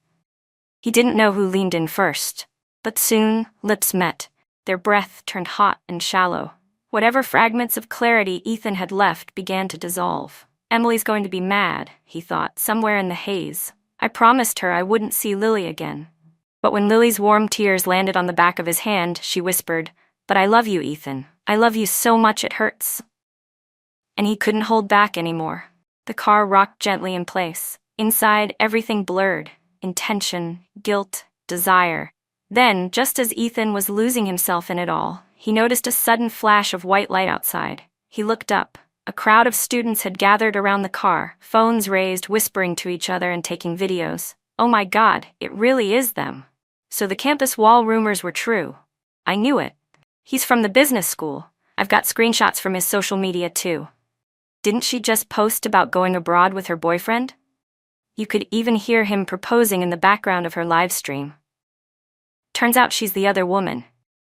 He didn't know who leaned in first, but soon, lips met. Their breath turned hot and shallow. Whatever fragments of clarity Ethan had left began to dissolve. Emily's going to be mad, he thought, somewhere in the haze. I promised her I wouldn't see Lily again. But when Lily's warm tears landed on the back of his hand, she whispered, But I love you, Ethan. I love you so much it hurts. And he couldn't hold back anymore. The car rocked gently in place. Inside, everything blurred. Intention, guilt, desire. Then, just as Ethan was losing himself in it all, he noticed a sudden flash of white light outside. He looked up. A crowd of students had gathered around the car, phones raised, whispering to each other and taking videos. Oh my God, it really is them. So the campus wall rumors were true. I knew it. He's from the business school. I've got screenshots from his social media too. Didn't she just post about going abroad with her boyfriend? You could even hear him proposing in the background of her live stream. Turns out she's the other woman.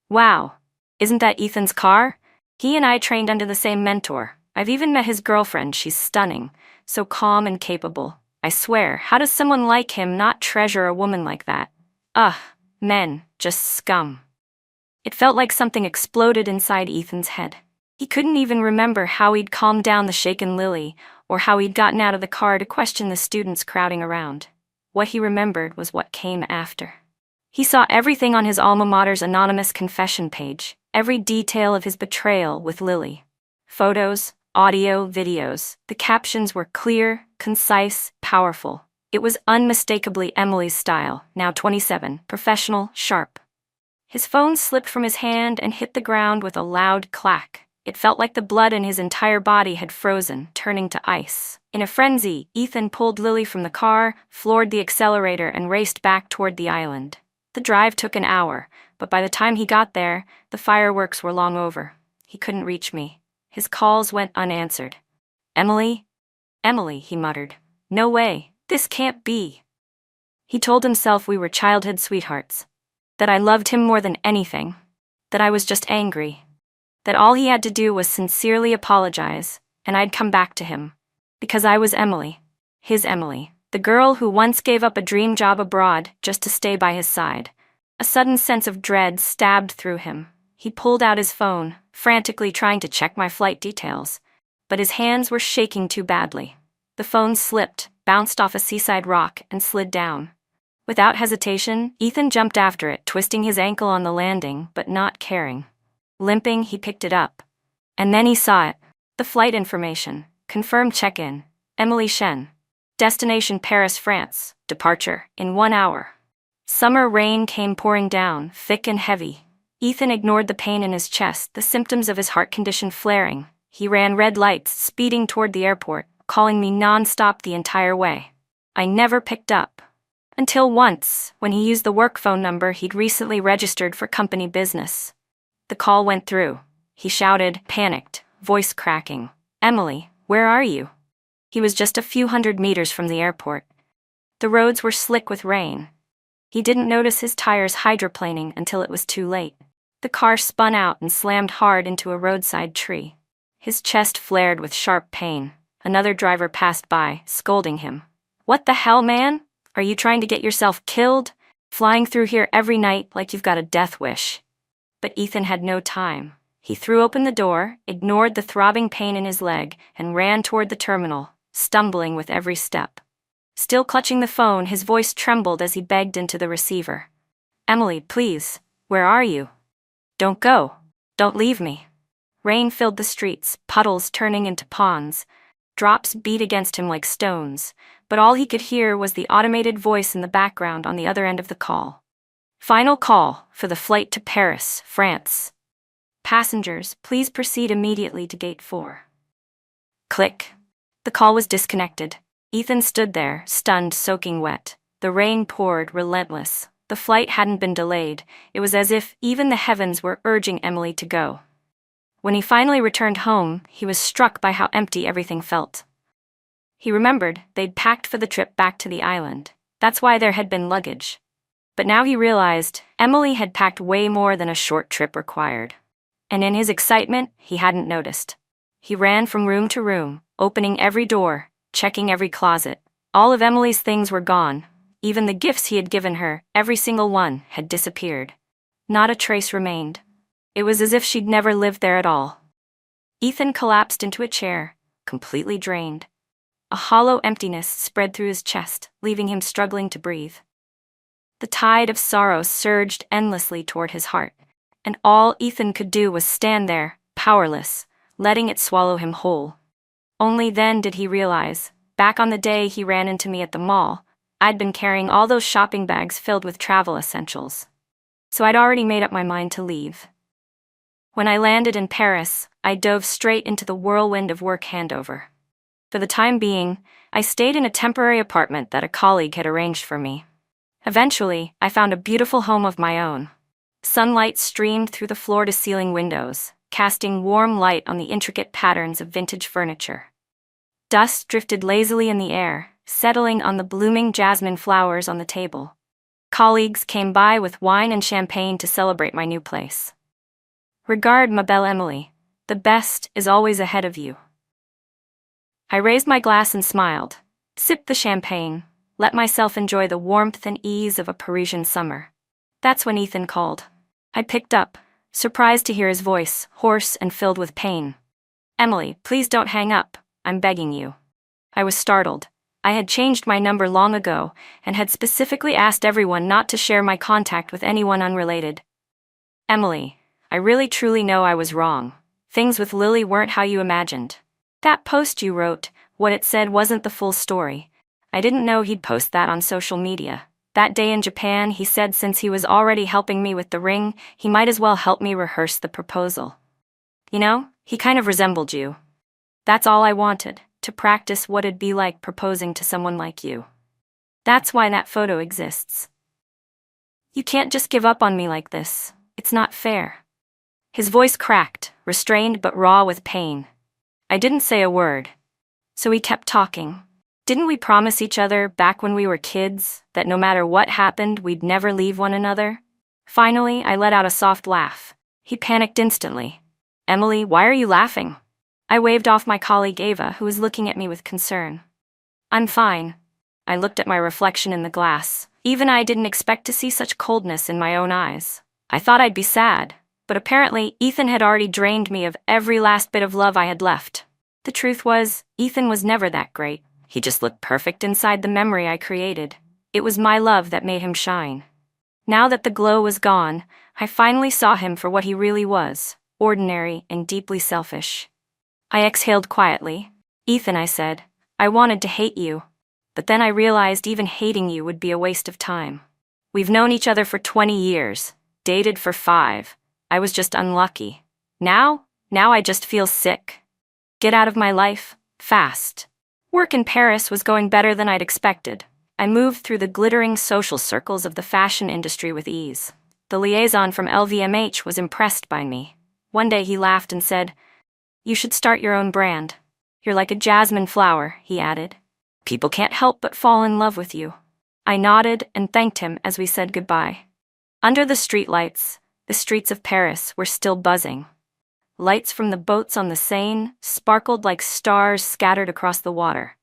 Wow. Isn't that Ethan's car? He and I trained under the same mentor. I've even met his girlfriend. She's stunning, so calm and capable. I swear, how does someone like him not treasure a woman like that? Ugh, men, just scum. It felt like something exploded inside Ethan's head. He couldn't even remember how he'd calmed down the shaken Lily, or how he'd gotten out of the car to question the students crowding around. What he remembered was what came after. He saw everything on his alma mater's anonymous confession page, every detail of his betrayal with Lily. Photos, audio, videos. The captions were clear, concise, powerful. It was unmistakably Emily's style, now 27, professional, sharp. His phone slipped from his hand and hit the ground with a loud clack. It felt like the blood in his entire body had frozen, turning to ice. In a frenzy, Ethan pulled Lily from the car, floored the accelerator, and raced back toward the island. The drive took an hour, but by the time he got there, the fireworks were long over. He couldn't reach me. His calls went unanswered. Emily? Emily, he muttered. No way, this can't be. He told himself we were childhood sweethearts. That I loved him more than anything. That I was just angry. That all he had to do was sincerely apologize, and I'd come back to him. Because I was Emily. His Emily. The girl who once gave up a dream job abroad just to stay by his side. A sudden sense of dread stabbed through him. He pulled out his phone, frantically trying to check my flight details. But his hands were shaking too badly. The phone slipped, bounced off a seaside rock, and slid down. Without hesitation, Ethan jumped after it, twisting his ankle on the landing, but not caring. Limping, he picked it up. And then he saw it. The flight information. Confirmed check-in. Emily Shen. Destination Paris, France. Departure in 1 hour. Summer rain came pouring down, thick and heavy. Ethan ignored the pain in his chest, the symptoms of his heart condition flaring. He ran red lights, speeding toward the airport, calling me non-stop the entire way. I never picked up. Until once, when he used the work phone number he'd recently registered for company business. The call went through. He shouted, panicked, voice cracking. Emily, where are you? He was just a few hundred meters from the airport. The roads were slick with rain. He didn't notice his tires hydroplaning until it was too late. The car spun out and slammed hard into a roadside tree. His chest flared with sharp pain. Another driver passed by, scolding him. What the hell, man? Are you trying to get yourself killed? Flying through here every night like you've got a death wish. But Ethan had no time. He threw open the door, ignored the throbbing pain in his leg, and ran toward the terminal, stumbling with every step. Still clutching the phone, his voice trembled as he begged into the receiver. Emily, please, where are you? Don't go. Don't leave me. Rain filled the streets, puddles turning into ponds. Drops beat against him like stones, but all he could hear was the automated voice in the background on the other end of the call. Final call for the flight to Paris, France. Passengers, please proceed immediately to gate 4. Click. The call was disconnected. Ethan stood there, stunned, soaking wet. The rain poured, relentless. The flight hadn't been delayed. It was as if even the heavens were urging Emily to go. When he finally returned home, he was struck by how empty everything felt. He remembered they'd packed for the trip back to the island. That's why there had been luggage. But now he realized Emily had packed way more than a short trip required. And in his excitement, he hadn't noticed. He ran from room to room, opening every door, checking every closet. All of Emily's things were gone. Even the gifts he had given her, every single one, had disappeared. Not a trace remained. It was as if she'd never lived there at all. Ethan collapsed into a chair, completely drained. A hollow emptiness spread through his chest, leaving him struggling to breathe. The tide of sorrow surged endlessly toward his heart, and all Ethan could do was stand there, powerless, letting it swallow him whole. Only then did he realize, back on the day he ran into me at the mall, I'd been carrying all those shopping bags filled with travel essentials. so I'd already made up my mind to leave. When I landed in Paris, I dove straight into the whirlwind of work handover. For the time being, I stayed in a temporary apartment that a colleague had arranged for me. Eventually, I found a beautiful home of my own. Sunlight streamed through the floor-to-ceiling windows, casting warm light on the intricate patterns of vintage furniture. Dust drifted lazily in the air, settling on the blooming jasmine flowers on the table. Colleagues came by with wine and champagne to celebrate my new place. Regarde, ma belle Emily. The best is always ahead of you. I raised my glass and smiled, sipped the champagne, let myself enjoy the warmth and ease of a Parisian summer. That's when Ethan called. I picked up, surprised to hear his voice, hoarse and filled with pain. Emily, please don't hang up, I'm begging you. I was startled. I had changed my number long ago and had specifically asked everyone not to share my contact with anyone unrelated. Emily, I really truly know I was wrong. Things with Lily weren't how you imagined. That post you wrote, what it said wasn't the full story. I didn't know he'd post that on social media. That day in Japan, he said since he was already helping me with the ring, he might as well help me rehearse the proposal. You know, he kind of resembled you. That's all I wanted, to practice what it'd be like proposing to someone like you. That's why that photo exists. You can't just give up on me like this. It's not fair. His voice cracked, restrained but raw with pain. I didn't say a word. So he kept talking. Didn't we promise each other back when we were kids that no matter what happened, we'd never leave one another? Finally, I let out a soft laugh. He panicked instantly. Emily, why are you laughing? I waved off my colleague Ava, who was looking at me with concern. I'm fine. I looked at my reflection in the glass. Even I didn't expect to see such coldness in my own eyes. I thought I'd be sad. But apparently, Ethan had already drained me of every last bit of love I had left. The truth was, Ethan was never that great. He just looked perfect inside the memory I created. It was my love that made him shine. Now that the glow was gone, I finally saw him for what he really was, ordinary and deeply selfish. I exhaled quietly. Ethan, I said, I wanted to hate you. But then I realized even hating you would be a waste of time. We've known each other for 20 years, dated for 5. I was just unlucky. Now I just feel sick. Get out of my life, fast. Work in Paris was going better than I'd expected. I moved through the glittering social circles of the fashion industry with ease. The liaison from LVMH was impressed by me. One day he laughed and said, "You should start your own brand. You're like a jasmine flower," he added. "People can't help but fall in love with you." I nodded and thanked him as we said goodbye. Under the streetlights, the streets of Paris were still buzzing. Lights from the boats on the Seine sparkled like stars scattered across the water.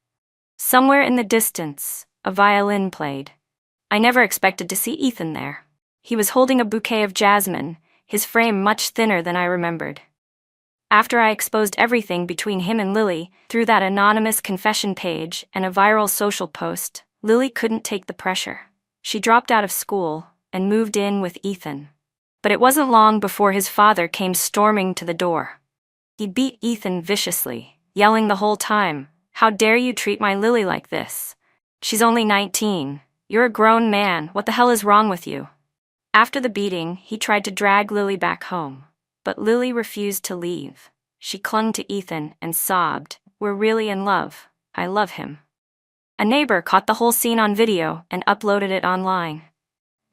Somewhere in the distance, a violin played. I never expected to see Ethan there. He was holding a bouquet of jasmine, his frame much thinner than I remembered. After I exposed everything between him and Lily through that anonymous confession page and a viral social post, Lily couldn't take the pressure. She dropped out of school and moved in with Ethan. But it wasn't long before his father came storming to the door. He beat Ethan viciously, yelling the whole time, "How dare you treat my Lily like this? She's only 19. You're a grown man. What the hell is wrong with you?" After the beating, he tried to drag Lily back home. But Lily refused to leave. She clung to Ethan and sobbed, "We're really in love. I love him." A neighbor caught the whole scene on video and uploaded it online.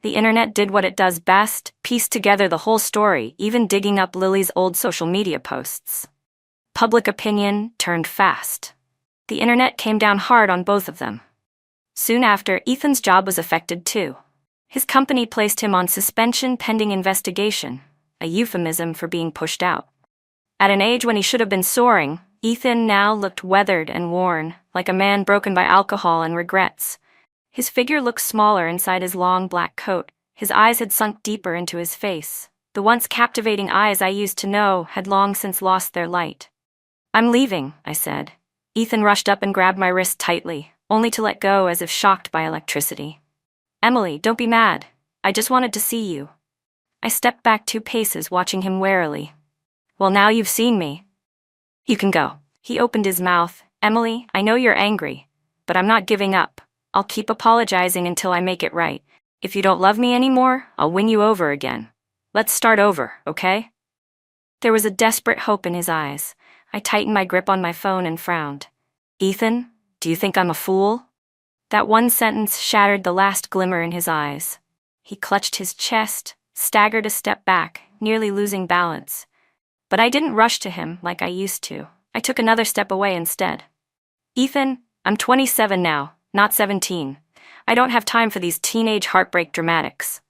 The internet did what it does best, pieced together the whole story, even digging up Lily's old social media posts. Public opinion turned fast. The internet came down hard on both of them. Soon after, Ethan's job was affected too. His company placed him on suspension pending investigation, a euphemism for being pushed out. At an age when he should have been soaring, Ethan now looked weathered and worn, like a man broken by alcohol and regrets. His figure looked smaller inside his long black coat. His eyes had sunk deeper into his face. The once captivating eyes I used to know had long since lost their light. "I'm leaving," I said. Ethan rushed up and grabbed my wrist tightly, only to let go as if shocked by electricity. "Emily, don't be mad. I just wanted to see you." I stepped back 2 paces, watching him warily. "Well, now you've seen me. You can go." He opened his mouth. "Emily, I know you're angry, but I'm not giving up. I'll keep apologizing until I make it right. If you don't love me anymore, I'll win you over again. Let's start over, okay? There was a desperate hope in his eyes. I tightened my grip on my phone and frowned. Ethan, do you think I'm a fool? That one sentence shattered the last glimmer in his eyes. He clutched his chest, staggered a step back, nearly losing balance. But I didn't rush to him like I used to. I took another step away instead. Ethan, I'm 27 now, not 17. I don't have time for these teenage heartbreak dramatics.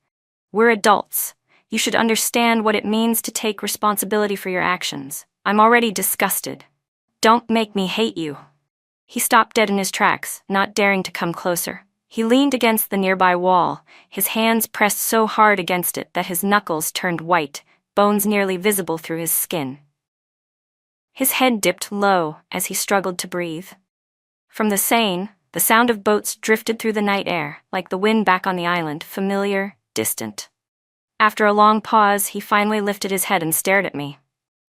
We're adults. You should understand what it means to take responsibility for your actions. I'm already disgusted. Don't make me hate you. He stopped dead in his tracks, not daring to come closer. He leaned against the nearby wall, his hands pressed so hard against it that his knuckles turned white, bones nearly visible through his skin. His head dipped low as he struggled to breathe. From the Seine, the sound of boats drifted through the night air, like the wind back on the island, familiar, distant. After a long pause, he finally lifted his head and stared at me.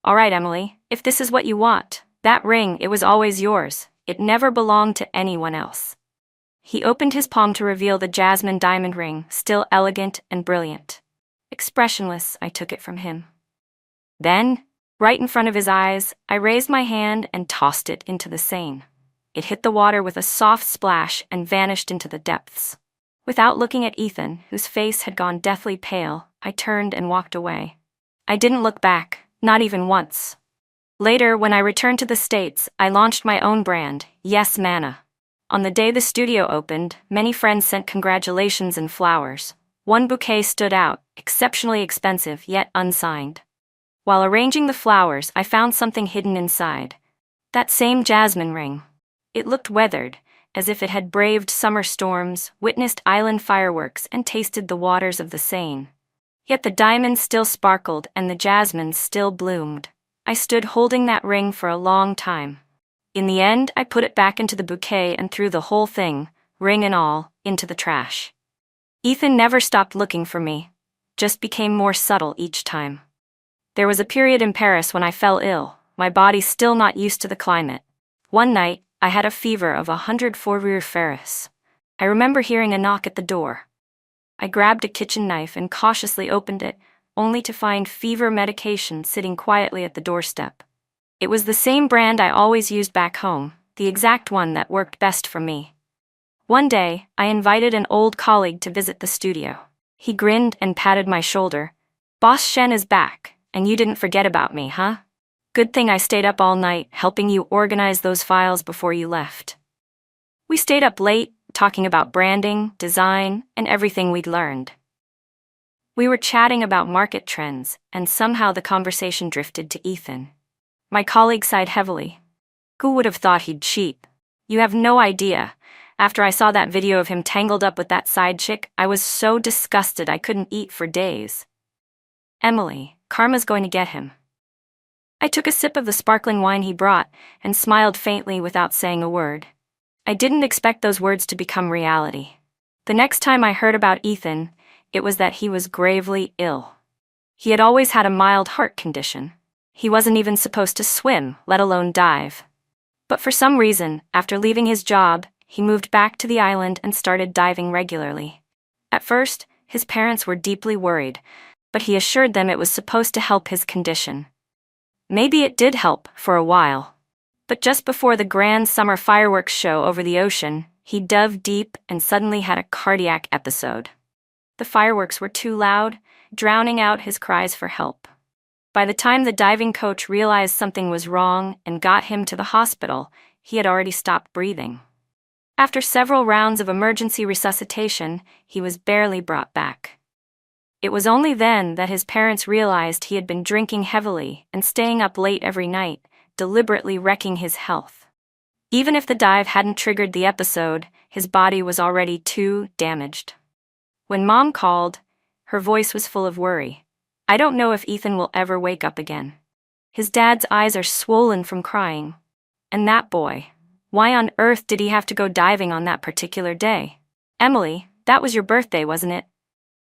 All right, Emily, if this is what you want, that ring, it was always yours. It never belonged to anyone else. He opened his palm to reveal the jasmine diamond ring, still elegant and brilliant. Expressionless, I took it from him. Then, right in front of his eyes, I raised my hand and tossed it into the Seine. It hit the water with a soft splash and vanished into the depths. Without looking at Ethan, whose face had gone deathly pale, I turned and walked away. I didn't look back, not even once. Later, when I returned to the States, I launched my own brand, Yes Manna. On the day the studio opened, many friends sent congratulations and flowers. One bouquet stood out, exceptionally expensive yet unsigned. While arranging the flowers, I found something hidden inside. That same jasmine ring. It looked weathered, as if it had braved summer storms, witnessed island fireworks, and tasted the waters of the Seine. Yet the diamonds still sparkled and the jasmines still bloomed. I stood holding that ring for a long time. In the end, I put it back into the bouquet and threw the whole thing, ring and all, into the trash. Ethan never stopped looking for me, just became more subtle each time. There was a period in Paris when I fell ill, my body still not used to the climate. One night, I had a fever of 104 Fahrenheit. I remember hearing a knock at the door. I grabbed a kitchen knife and cautiously opened it, only to find fever medication sitting quietly at the doorstep. It was the same brand I always used back home, the exact one that worked best for me. One day, I invited an old colleague to visit the studio. He grinned and patted my shoulder. Boss Shen is back, and you didn't forget about me, huh? Good thing I stayed up all night, helping you organize those files before you left. We stayed up late, talking about branding, design, and everything we'd learned. We were chatting about market trends, and somehow the conversation drifted to Ethan. My colleague sighed heavily. Who would have thought he'd cheat? You have no idea. After I saw that video of him tangled up with that side chick, I was so disgusted I couldn't eat for days. Emily, Karma's going to get him. I took a sip of the sparkling wine he brought and smiled faintly without saying a word. I didn't expect those words to become reality. The next time I heard about Ethan, it was that he was gravely ill. He had always had a mild heart condition. He wasn't even supposed to swim, let alone dive. But for some reason, after leaving his job, he moved back to the island and started diving regularly. At first, his parents were deeply worried, but he assured them it was supposed to help his condition. Maybe it did help for a while. But just before the grand summer fireworks show over the ocean, he dove deep and suddenly had a cardiac episode. The fireworks were too loud, drowning out his cries for help. By the time the diving coach realized something was wrong and got him to the hospital, he had already stopped breathing. After several rounds of emergency resuscitation, he was barely brought back. It was only then that his parents realized he had been drinking heavily and staying up late every night, deliberately wrecking his health. Even if the dive hadn't triggered the episode, his body was already too damaged. When Mom called, her voice was full of worry. I don't know if Ethan will ever wake up again. His dad's eyes are swollen from crying. And that boy, why on earth did he have to go diving on that particular day? Emily, that was your birthday, wasn't it?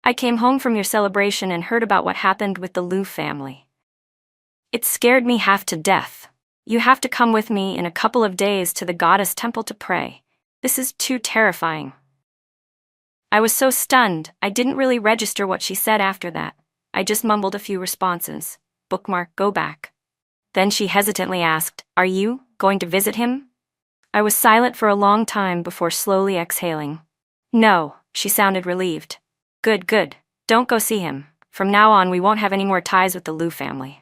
I came home from your celebration and heard about what happened with the Liu family. It scared me half to death. You have to come with me in a couple of days to the goddess temple to pray. This is too terrifying. I was so stunned, I didn't really register what she said after that. I just mumbled a few responses. Bookmark, go back. Then she hesitantly asked, "Are you going to visit him?" I was silent for a long time before slowly exhaling. "No," she sounded relieved. Good, good. Don't go see him. From now on we won't have any more ties with the Liu family."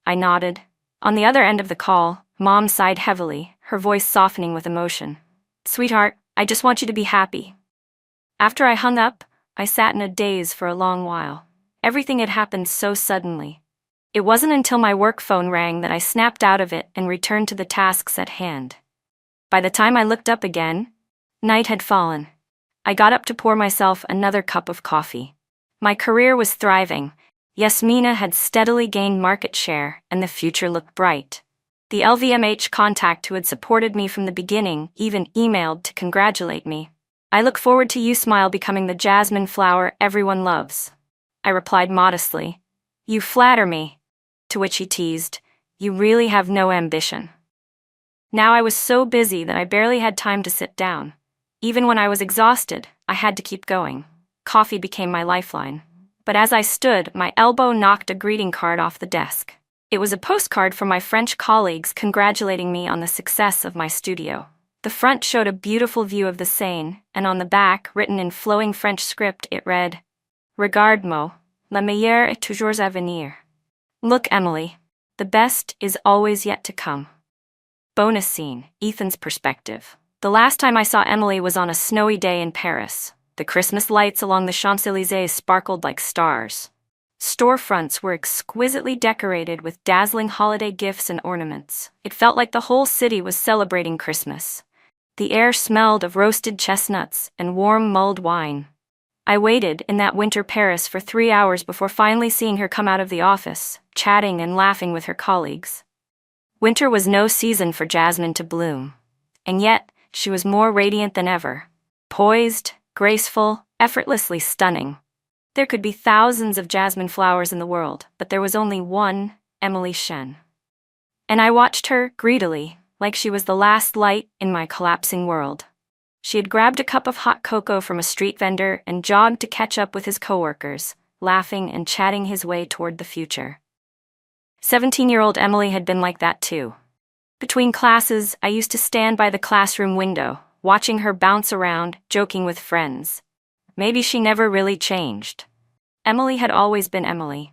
I nodded. On the other end of the call, Mom sighed heavily, her voice softening with emotion. "Sweetheart, I just want you to be happy." After I hung up, I sat in a daze for a long while. Everything had happened so suddenly. It wasn't until my work phone rang that I snapped out of it and returned to the tasks at hand. By the time I looked up again, night had fallen. I got up to pour myself another cup of coffee. My career was thriving. Yasmina had steadily gained market share, and the future looked bright. The LVMH contact who had supported me from the beginning even emailed to congratulate me. "I look forward to you, Smile, becoming the jasmine flower everyone loves." I replied modestly. "You flatter me." To which he teased, "You really have no ambition." Now I was so busy that I barely had time to sit down. Even when I was exhausted, I had to keep going. Coffee became my lifeline. But as I stood, my elbow knocked a greeting card off the desk. It was a postcard from my French colleagues congratulating me on the success of my studio. The front showed a beautiful view of the Seine, and on the back, written in flowing French script, it read, "Regarde-moi, le meilleur est toujours à venir." Look, Emily, the best is always yet to come. Bonus scene, Ethan's perspective. The last time I saw Emily was on a snowy day in Paris. The Christmas lights along the Champs-Élysées sparkled like stars. Storefronts were exquisitely decorated with dazzling holiday gifts and ornaments. It felt like the whole city was celebrating Christmas. The air smelled of roasted chestnuts and warm mulled wine. I waited in that winter Paris for 3 hours before finally seeing her come out of the office, chatting and laughing with her colleagues. Winter was no season for Jasmine to bloom. And yet, she was more radiant than ever. Poised, graceful, effortlessly stunning. There could be thousands of jasmine flowers in the world, but there was only one, Emily Shen. And I watched her greedily, like she was the last light in my collapsing world. She had grabbed a cup of hot cocoa from a street vendor and jogged to catch up with his coworkers, laughing and chatting his way toward the future. 17-year-old Emily had been like that too. Between classes, I used to stand by the classroom window, watching her bounce around, joking with friends. Maybe she never really changed. Emily had always been Emily.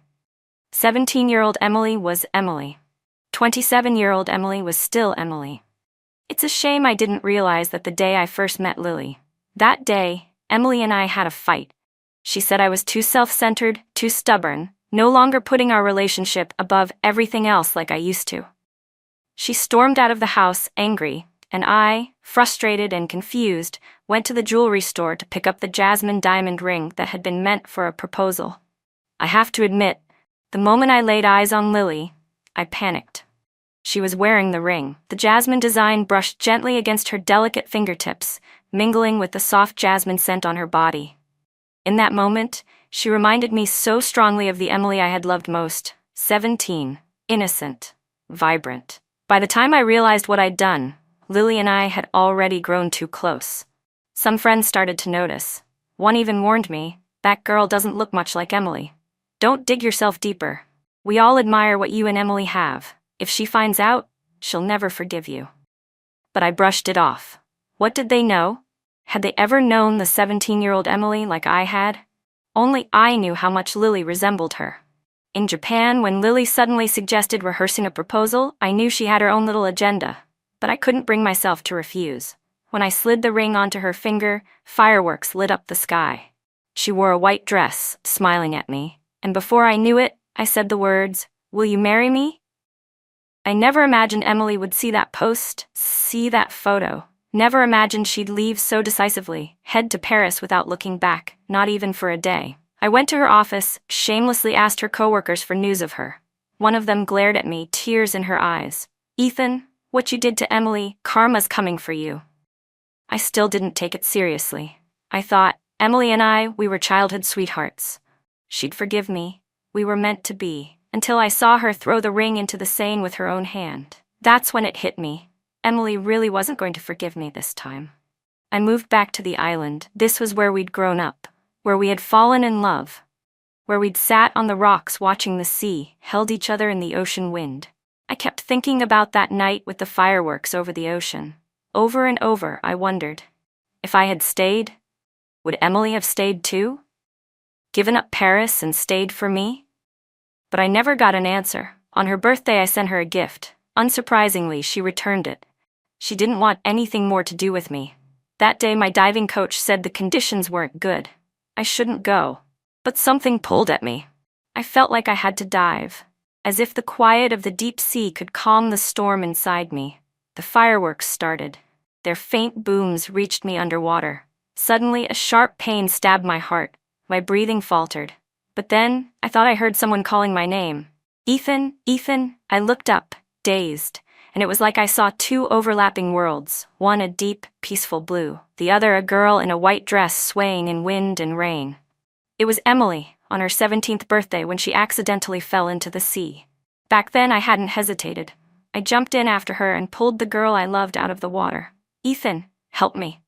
17-year-old Emily was Emily. 27-year-old Emily was still Emily. It's a shame I didn't realize that the day I first met Lily. That day, Emily and I had a fight. She said I was too self-centered, too stubborn, no longer putting our relationship above everything else like I used to. She stormed out of the house, angry, and I, frustrated and confused, went to the jewelry store to pick up the jasmine diamond ring that had been meant for a proposal. I have to admit, the moment I laid eyes on Lily, I panicked. She was wearing the ring. The jasmine design brushed gently against her delicate fingertips, mingling with the soft jasmine scent on her body. In that moment, she reminded me so strongly of the Emily I had loved most, 17, innocent, vibrant. By the time I realized what I'd done, Lily and I had already grown too close. Some friends started to notice. One even warned me, "That girl doesn't look much like Emily. Don't dig yourself deeper. We all admire what you and Emily have. If she finds out, she'll never forgive you." But I brushed it off. What did they know? Had they ever known the 17-year-old Emily like I had? Only I knew how much Lily resembled her. In Japan, when Lily suddenly suggested rehearsing a proposal, I knew she had her own little agenda. But I couldn't bring myself to refuse. When I slid the ring onto her finger, fireworks lit up the sky. She wore a white dress, smiling at me, and before I knew it, I said the words, "Will you marry me?" I never imagined Emily would see that post, see that photo. Never imagined she'd leave so decisively, head to Paris without looking back, not even for a day. I went to her office, shamelessly asked her coworkers for news of her. One of them glared at me, tears in her eyes. "Ethan, what you did to Emily, karma's coming for you." I still didn't take it seriously. I thought, Emily and I, we were childhood sweethearts. She'd forgive me. We were meant to be. Until I saw her throw the ring into the Seine with her own hand. That's when it hit me. Emily really wasn't going to forgive me this time. I moved back to the island. This was where we'd grown up, where we had fallen in love, where we'd sat on the rocks watching the sea, held each other in the ocean wind. I kept thinking about that night with the fireworks over the ocean. Over and over, I wondered, if I had stayed, would Emily have stayed too? Given up Paris and stayed for me? But I never got an answer. On her birthday, I sent her a gift. Unsurprisingly, she returned it. She didn't want anything more to do with me. That day, my diving coach said the conditions weren't good. I shouldn't go. But something pulled at me. I felt like I had to dive, as if the quiet of the deep sea could calm the storm inside me. The fireworks started. Their faint booms reached me underwater. Suddenly, a sharp pain stabbed my heart. My breathing faltered. But then, I thought I heard someone calling my name. Ethan, Ethan. I looked up, dazed, and it was like I saw two overlapping worlds, one a deep, peaceful blue, the other a girl in a white dress swaying in wind and rain. It was Emily, on her 17th birthday, when she accidentally fell into the sea. Back then, I hadn't hesitated. I jumped in after her and pulled the girl I loved out of the water. Ethan, help me.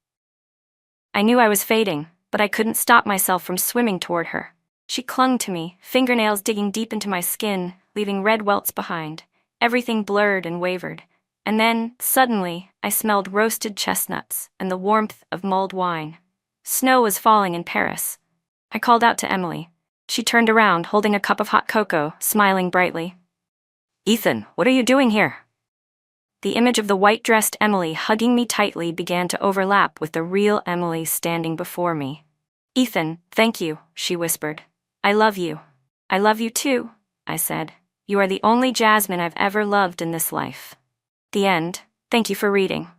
I knew I was fading, but I couldn't stop myself from swimming toward her. She clung to me, fingernails digging deep into my skin, leaving red welts behind. Everything blurred and wavered. And then, suddenly, I smelled roasted chestnuts and the warmth of mulled wine. Snow was falling in Paris. I called out to Emily. She turned around, holding a cup of hot cocoa, smiling brightly. Ethan, what are you doing here? The image of the white-dressed Emily hugging me tightly began to overlap with the real Emily standing before me. Ethan, thank you, she whispered. I love you. I love you too, I said. You are the only Jasmine I've ever loved in this life. The end. Thank you for reading.